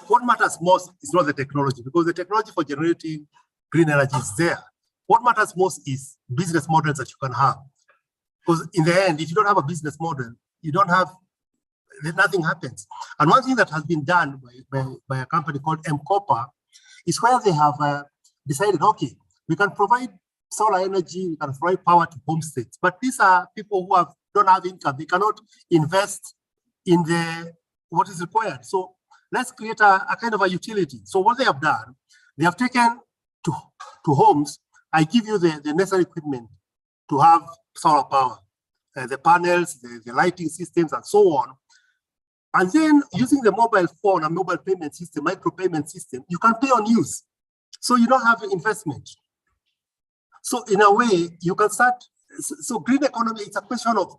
what matters most is not the technology, because the technology for generating green energy is there. What matters most is business models that you can have. Because in the end, if you don't have a business model, nothing happens. And one thing that has been done by a company called M-Copper is where they have decided, okay, we can provide solar energy, we can provide power to homesteads, but these are people who don't have income. They cannot invest in what is required. So let's create a kind of a utility. So what they have done, they have taken to homes, I give you the necessary equipment to have solar power, the panels, the lighting systems, and so on. And then using the mobile phone and mobile payment system, micro payment system, you can pay on use. So you don't have investment. So in a way, you can start. So green economy, it's a question of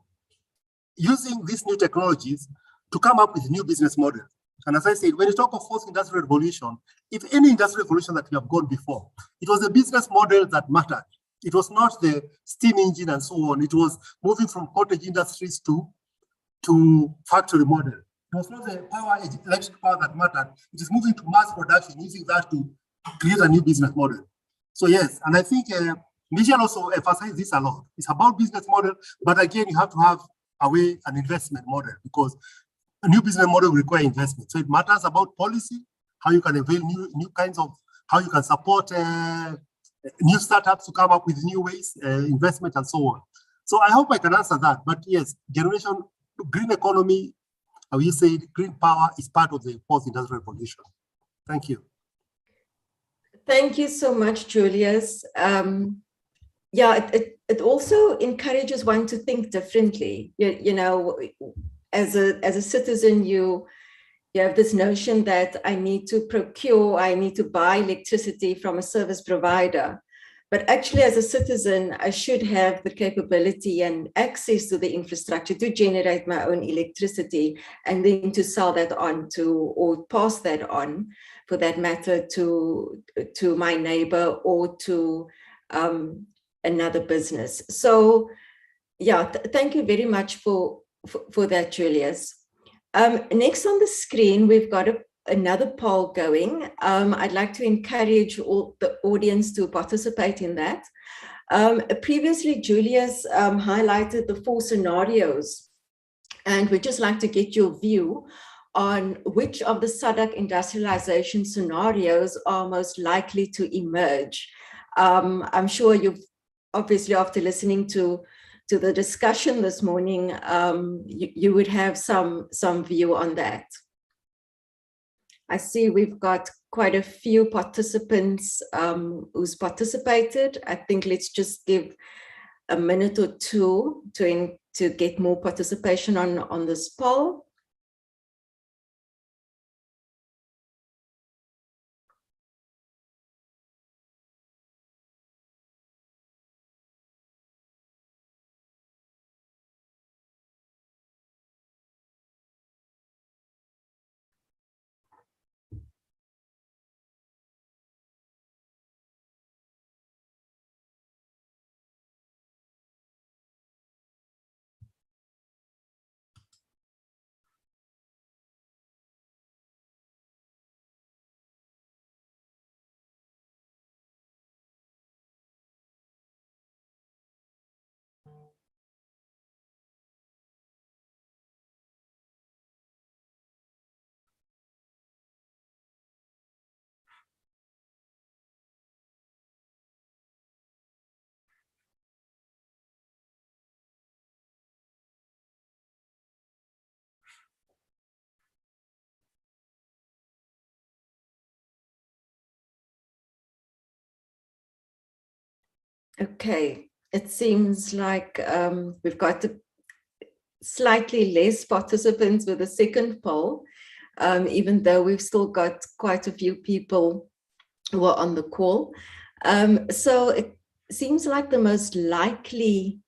using these new technologies to come up with new business models. And as I said, when you talk of fourth industrial revolution, if any industrial revolution that we have gone before, it was the business model that mattered. It was not the steam engine and so on. It was moving from cottage industries to factory model. It was not the electric power that mattered. It is moving to mass production, using that to create a new business model. So yes, and I think Michelle also emphasized this a lot. It's about business model, but again, you have to have an investment model, because a new business model will require investment. So it matters about policy, how you can avail new kinds of, how you can support new startups to come up with new ways, investment and so on. So I hope I can answer that. But yes, green economy, how you said, green power is part of the fourth industrial revolution. Thank you. Thank you so much, Julius. yeah, it also encourages one to think differently. You know, as a citizen, you have this notion that I need to buy electricity from a service provider. But actually, as a citizen, I should have the capability and access to the infrastructure to generate my own electricity and then to sell that on to, or pass that on, for that matter, to my neighbor or to another business. So, yeah, thank you very much for that, Julius. Next on the screen, we've got another poll going. I'd like to encourage all the audience to participate in that. Previously, Julius highlighted the 4 scenarios, and we'd just like to get your view on which of the SADC industrialization scenarios are most likely to emerge. I'm sure you've obviously, after listening to the discussion this morning, you would have some view on that. I see we've got quite a few participants who's participated. I think let's just give a minute or two to get more participation on this poll. Okay, it seems like we've got slightly less participants with the second poll, even though we've still got quite a few people who are on the call. So it seems like the most likely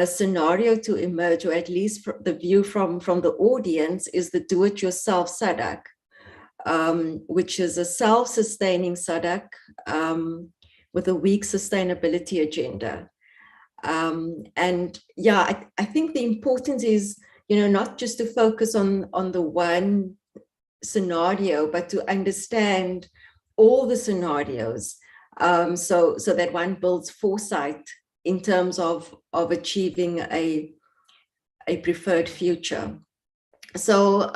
scenario to emerge, or at least the view from the audience, is the do-it-yourself SADC, which is a self-sustaining SADC with a weak sustainability agenda. And yeah, I think the importance is, not just to focus on the one scenario, but to understand all the scenarios, so that one builds foresight in terms of achieving a preferred future. So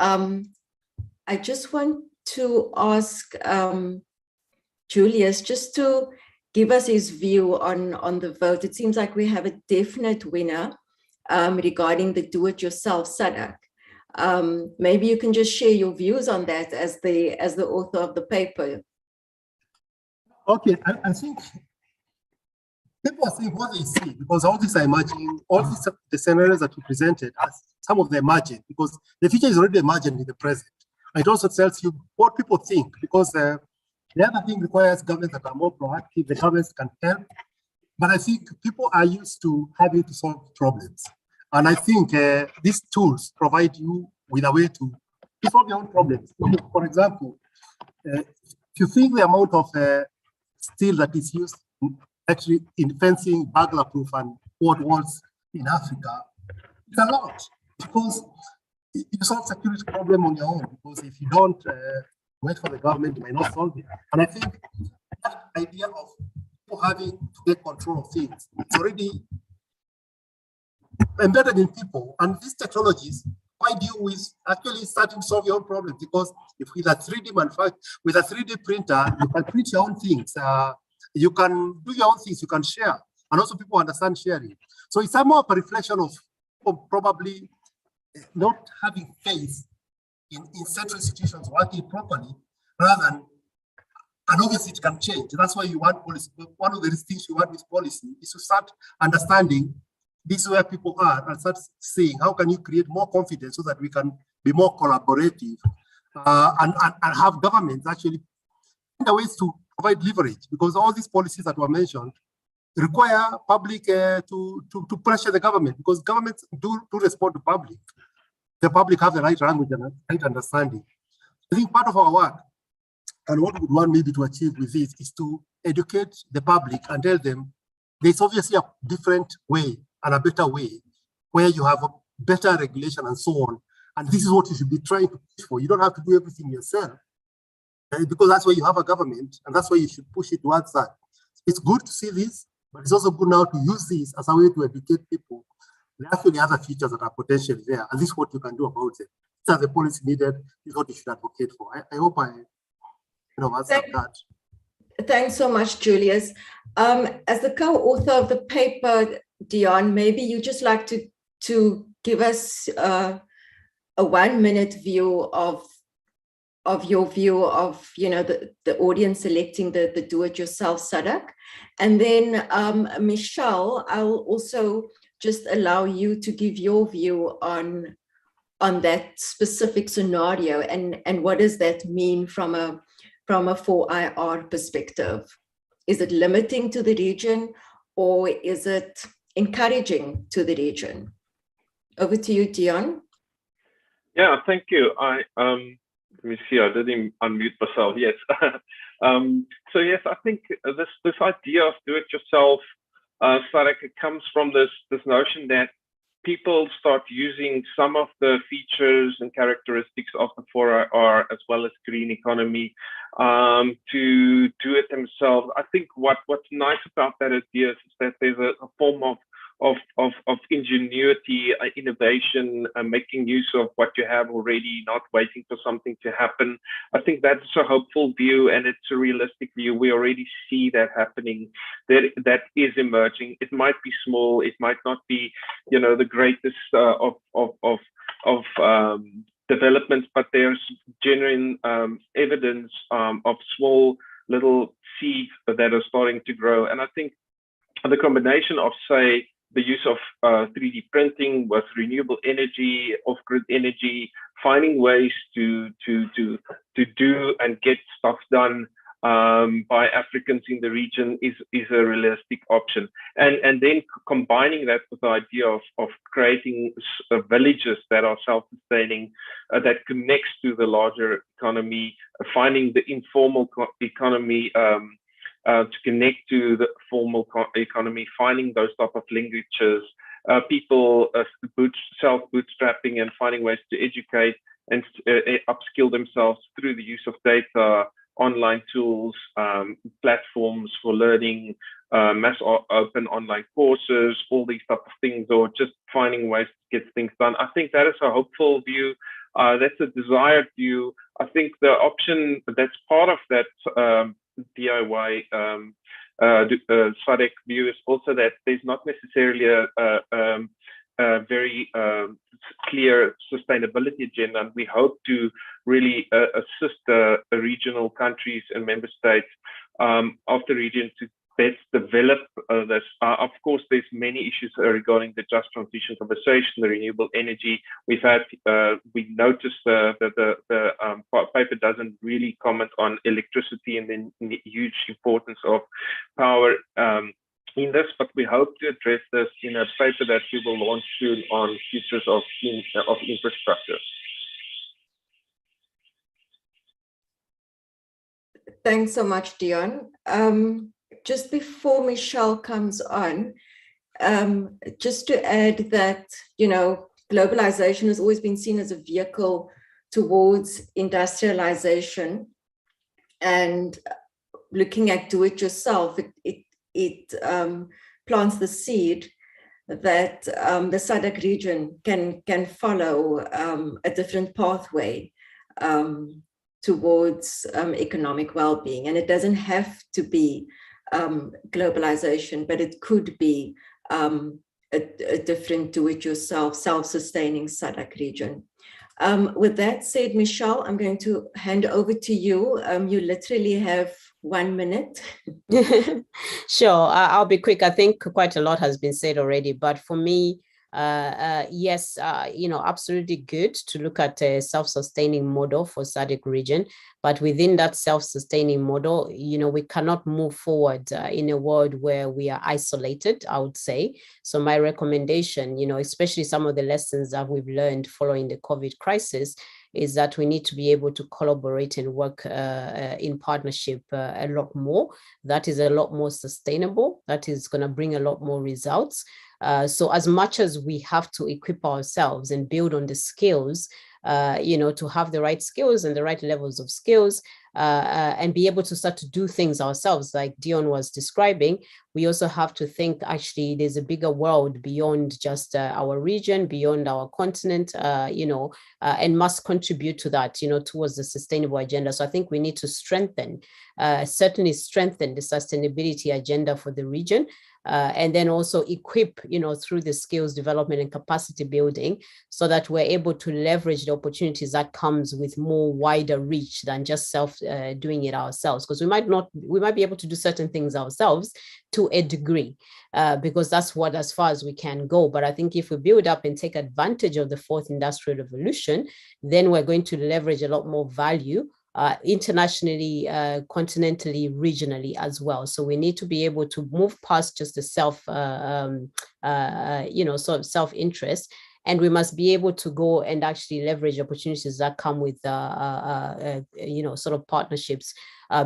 I just want to ask Julius just to give us his view on the vote. It seems like we have a definite winner regarding the do-it-yourself SADC. Maybe you can just share your views on that as the author of the paper. Okay, I think people are saying what they see, because all these are emerging, all these the scenarios that you presented, as some of them emerging, because the future is already emerging in the present. It also tells you what people think, because the other thing requires governments that are more proactive. The governments can help, but I think people are used to having to solve problems, and I think these tools provide you with a way to solve your own problems. For example, if you think the amount of steel that is used actually in fencing, burglar-proof, and ward walls in Africa, it's a lot, because you solve security problem on your own, because if you don't wait for the government, you might not solve it. And I think that idea of people having to take control of things, it's already embedded in people. And these technologies provide you with actually starting to solve your own problems, because if with a 3D manufacturer, with a 3D printer, you can print your own things. You can do your own things, you can share. And also people understand sharing. So it's more of a reflection of probably not having faith in central institutions working properly, rather than And obviously it can change. That's why you want policy. But one of the things you want with policy is to start understanding this is where people are and start saying, how can you create more confidence so that we can be more collaborative and have governments actually find ways to provide leverage, because all these policies that were mentioned require public to pressure the government, because governments do respond to public. The public have the right language and right understanding. I think part of our work and what we would want maybe to achieve with this is to educate the public and tell them there's obviously a different way and a better way where you have a better regulation and so on. And this is what you should be trying to push for. You don't have to do everything yourself, because that's where you have a government and that's where you should push it towards that. It's good to see this, but it's also good now to use this as a way to educate people. There are actually other features that are potentially there, and this is what you can do about it. This is the policy needed, this is what you should advocate for. I hope I answered that. Thanks so much, Julius. As the co-author of the paper, Dion, maybe you just like to give us a 1-minute view of your view of the audience selecting the do-it-yourself SADC, and then Michelle, I'll also just allow you to give your view on that specific scenario and what does that mean from a 4IR perspective. Is it limiting to the region or is it encouraging to the region? Over to you, Dion. Yeah, thank you. Let me see, I didn't unmute myself, yes. So yes, I think this idea of do-it-yourself SADC, it comes from this notion that people start using some of the features and characteristics of the 4IR as well as green economy to do it themselves. I think what's nice about that idea is that there's a form of ingenuity, innovation, making use of what you have already, not waiting for something to happen. I think that's a hopeful view and it's a realistic view. We already see that happening. That is emerging. It might be small. It might not be, the greatest of developments, but there's genuine evidence of small little seeds that are starting to grow. And I think the combination of, say, the use of 3D printing with renewable energy, off-grid energy, finding ways to do and get stuff done by Africans in the region is a realistic option. And then combining that with the idea of creating villages that are self-sustaining, that connects to the larger economy, finding the informal economy to connect to the formal economy, finding those type of linkages, people self-bootstrapping and finding ways to educate and upskill themselves through the use of data, online tools, platforms for learning, mass open online courses, all these type of things, or just finding ways to get things done. I think that is a hopeful view. That's a desired view. I think the option that's part of that DIY SADC view is also that there's not necessarily a very clear sustainability agenda. And we hope to really assist the regional countries and member states of the region to best develop this. Of course, there's many issues regarding the just transition conversation, the renewable energy. We noticed that the paper doesn't really comment on electricity and the huge importance of power in this, but we hope to address this in a paper that we will launch soon on futures of infrastructure. Thanks so much, Dion. Just before Michelle comes on, just to add that, globalization has always been seen as a vehicle towards industrialization, and looking at do-it-yourself, it plants the seed that the SADC region can follow a different pathway towards economic well-being. And it doesn't have to be globalization, but it could be a different do-it-yourself, self-sustaining SADC region. With that said, Michelle, I'm going to hand over to you. You literally have 1 minute. Sure, I'll be quick. I think quite a lot has been said already, but for me, yes, absolutely good to look at a self-sustaining model for SADC region, but within that self-sustaining model, we cannot move forward in a world where we are isolated, I would say. So my recommendation, especially some of the lessons that we've learned following the COVID crisis, is that we need to be able to collaborate and work in partnership a lot more. That is a lot more sustainable. That is going to bring a lot more results. So as much as we have to equip ourselves and build on the skills, to have the right skills and the right levels of skills, and be able to start to do things ourselves, like Dion was describing, we also have to think, actually, there's a bigger world beyond just our region, beyond our continent, and must contribute to that, towards the sustainable agenda. So I think we need to certainly strengthen the sustainability agenda for the region. And then also equip, through the skills development and capacity building, so that we're able to leverage the opportunities that comes with more wider reach than just doing it ourselves. Because we might be able to do certain things ourselves to a degree, because that's as far as we can go. But I think if we build up and take advantage of the fourth industrial revolution, then we're going to leverage a lot more value internationally, continentally, regionally as well. So we need to be able to move past just the sort of self-interest, and we must be able to go and actually leverage opportunities that come with, sort of partnerships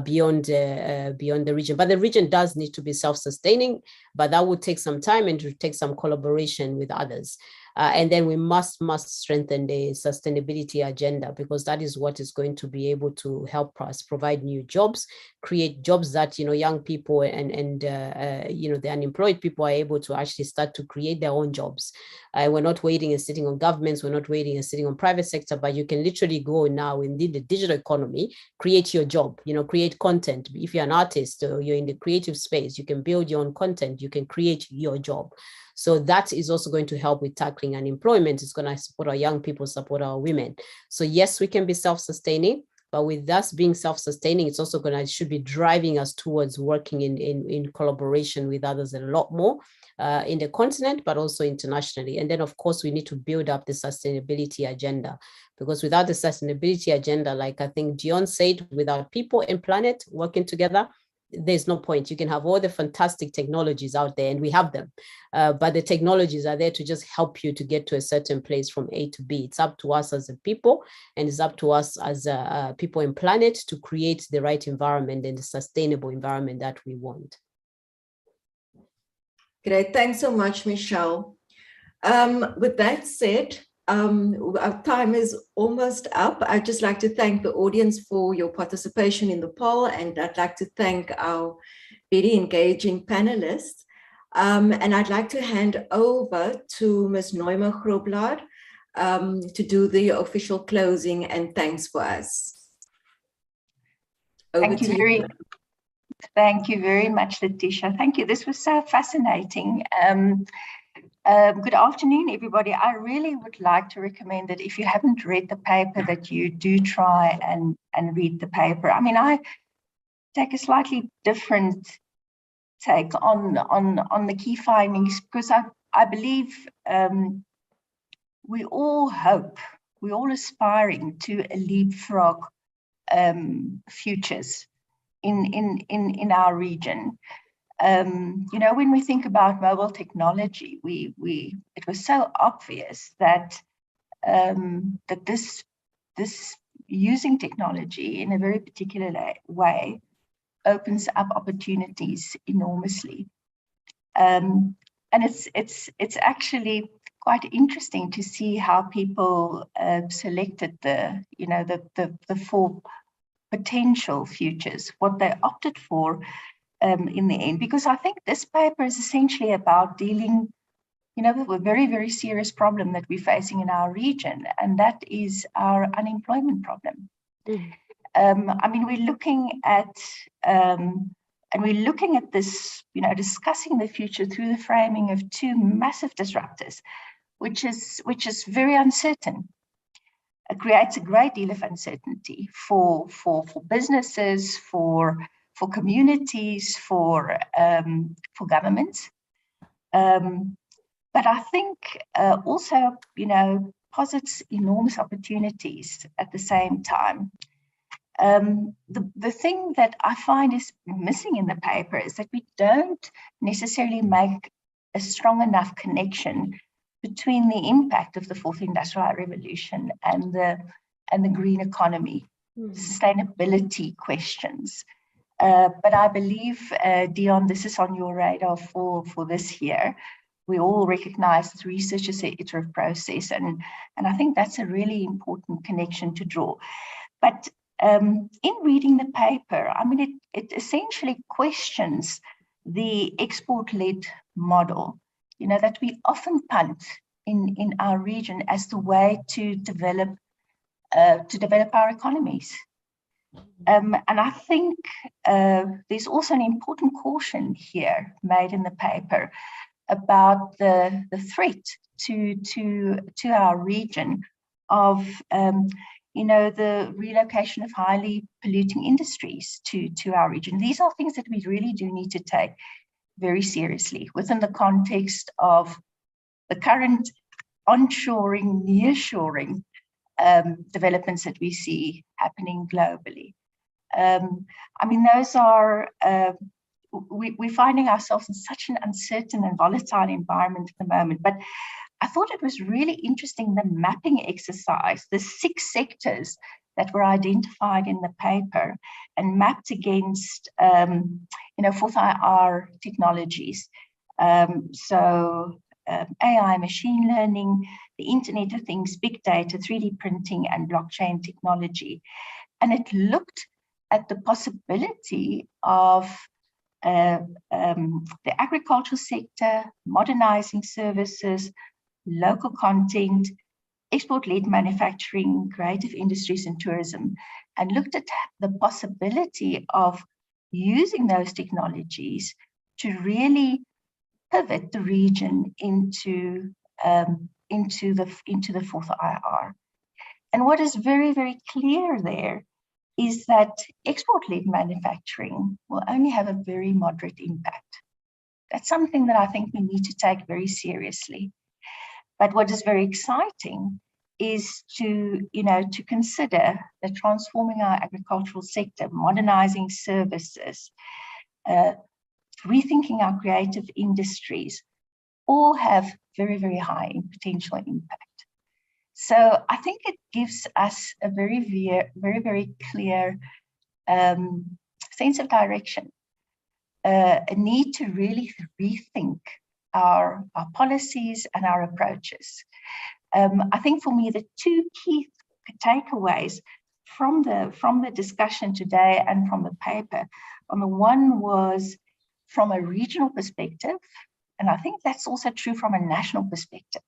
beyond the region. But the region does need to be self-sustaining, but that would take some time and to take some collaboration with others. And then we must strengthen the sustainability agenda, because that is what is going to be able to help us provide new jobs, create jobs that, young people and the unemployed people are able to actually start to create their own jobs. We're not waiting and sitting on governments. We're not waiting and sitting on private sector, but you can literally go now in the digital economy, create your job, create content. If you're an artist or you're in the creative space, you can build your own content, you can create your job. So that is also going to help with tackling unemployment. It's going to support our young people, support our women. So yes, we can be self-sustaining, but with us being self-sustaining, it's also should be driving us towards working in collaboration with others a lot more in the continent, but also internationally. And then, of course, we need to build up the sustainability agenda, because without the sustainability agenda, like I think Dion said, without people and planet working together, there's no point. You can have all the fantastic technologies out there, and we have them, but the technologies are there to just help you to get to a certain place from A to B. It's up to us as a people, and it's up to us as people and planet to create the right environment and the sustainable environment that we want. Great, thanks so much, Michelle. With that said, our time is almost up. I'd just like to thank the audience for your participation in the poll, and I'd like to thank our very engaging panelists. And I'd like to hand over to Ms. Noema Groblaar to do the official closing and thanks for us. Thank you very much, Letitia. Thank you. This was so fascinating. Good afternoon, everybody. I really would like to recommend that if you haven't read the paper, that you do try and read the paper. I mean, I take a slightly different take on the key findings, because I believe we all hope, we're all aspiring to a leapfrog futures in our region. When we think about mobile technology, it was so obvious that this using technology in a very particular way opens up opportunities enormously, and it's actually quite interesting to see how people selected the four potential futures, what they opted for. In the end, because I think this paper is essentially about dealing, with a very, very serious problem that we're facing in our region, and that is our unemployment problem. I mean, we're looking at this, discussing the future through the framing of two massive disruptors, which is very uncertain. creates a great deal of uncertainty for businesses, for communities, for governments. But I think also, posits enormous opportunities at the same time. The thing that I find is missing in the paper is that we don't necessarily make a strong enough connection between the impact of the fourth industrial revolution and the green economy, sustainability questions. But I believe, Dion, this is on your radar for this year. We all recognize that research is an iterative process, and I think that's a really important connection to draw. But in reading the paper, I mean, it essentially questions the export-led model, that we often punt in our region as the way to develop our economies. And I think there's also an important caution here made in the paper about the threat to our region of the relocation of highly polluting industries to our region. These are things that we really do need to take very seriously within the context of the current onshoring, nearshoring developments that we see happening globally. I mean, those are, we're finding ourselves in such an uncertain and volatile environment at the moment, but I thought it was really interesting, the mapping exercise, the 6 sectors that were identified in the paper and mapped against, fourth IR technologies. So AI, machine learning, the Internet of Things, big data, 3D printing, and blockchain technology. And it looked at the possibility of the agricultural sector, modernizing services, local content, export-led manufacturing, creative industries, and tourism, and looked at the possibility of using those technologies to really pivot the region into the fourth IR. And what is very, very clear there is that export-led manufacturing will only have a very moderate impact. That's something that I think we need to take very seriously. But what is very exciting is to consider that transforming our agricultural sector, modernizing services, rethinking our creative industries, all have very, very high potential impact. So I think it gives us a very, very, very clear sense of direction, a need to really rethink our policies and our approaches. I think for me, the 2 key takeaways from the discussion today and from the paper, on the one was from a regional perspective, and I think that's also true from a national perspective,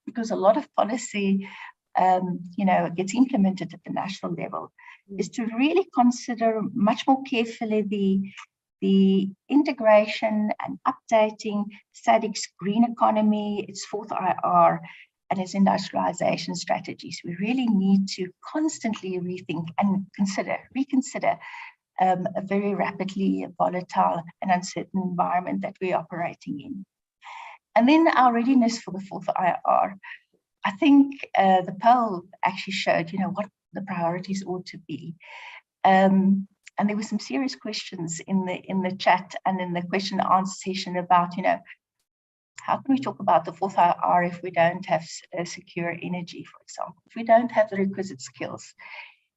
because a lot of policy, gets implemented at the national level, is to really consider much more carefully the integration and updating SADC's green economy, its fourth IR, and its industrialization strategies. We really need to constantly rethink and reconsider a very rapidly volatile and uncertain environment that we're operating in. And then our readiness for the fourth IR. I think the poll actually showed, what the priorities ought to be. And there were some serious questions in the chat and in the question and answer session about, how can we talk about the fourth IR if we don't have secure energy, for example, if we don't have the requisite skills,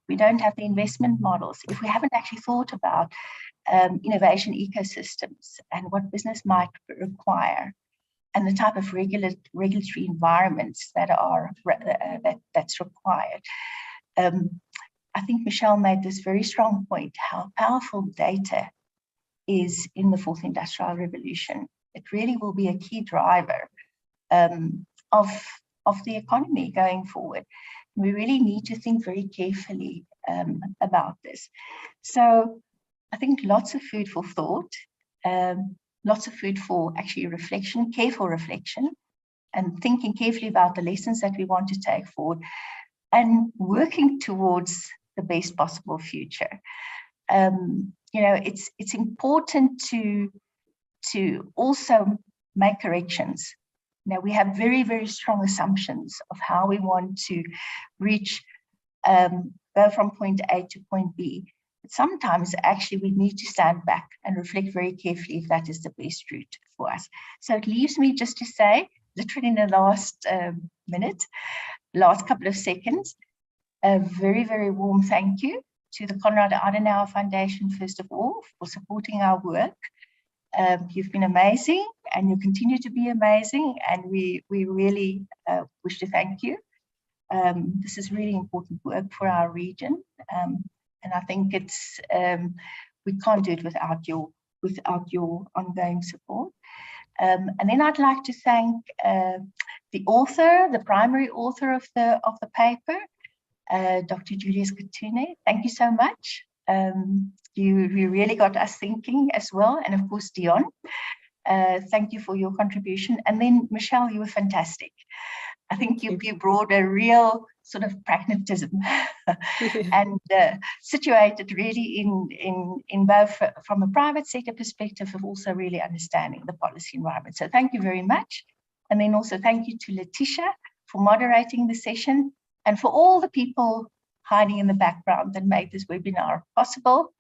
we don't have the investment models, if we haven't actually thought about innovation ecosystems and what business might require, and the type of regulatory environments that's required. I think Michelle made this very strong point, how powerful data is in the fourth industrial revolution. It really will be a key driver of the economy going forward. We really need to think very carefully about this. So I think lots of food for thought, lots of food for actually reflection, careful reflection, and thinking carefully about the lessons that we want to take forward. and working towards the best possible future. It's important to also make corrections. We have very, very strong assumptions of how we want to reach, go from point A to point B. But sometimes actually we need to stand back and reflect very carefully if that is the best route for us. So it leaves me just to say, literally in the last last couple of seconds, a very, very warm thank you to the Konrad Adenauer Foundation, first of all, for supporting our work. You've been amazing, and you continue to be amazing, and we really wish to thank you. This is really important work for our region, and I think it's we can't do it without your ongoing support. And then I'd like to thank the author, the primary author of the paper, Dr. Julius Katune. Thank you so much. You really got us thinking as well. And of course, Dion, thank you for your contribution. And then Michelle, you were fantastic. I think you brought a real sort of pragmatism and situated really in both from a private sector perspective of also really understanding the policy environment. So thank you very much. And then also thank you to Letitia for moderating the session and for all the people hiding in the background that made this webinar possible.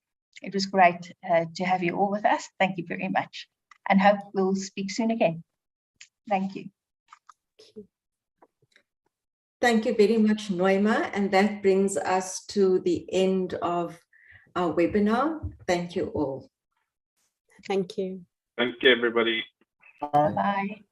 It was great to have you all with us. Thank you very much, and hope we'll speak soon again. Thank you. Thank you very much, Noema. And that brings us to the end of our webinar. Thank you all. Thank you. Thank you, everybody. Bye.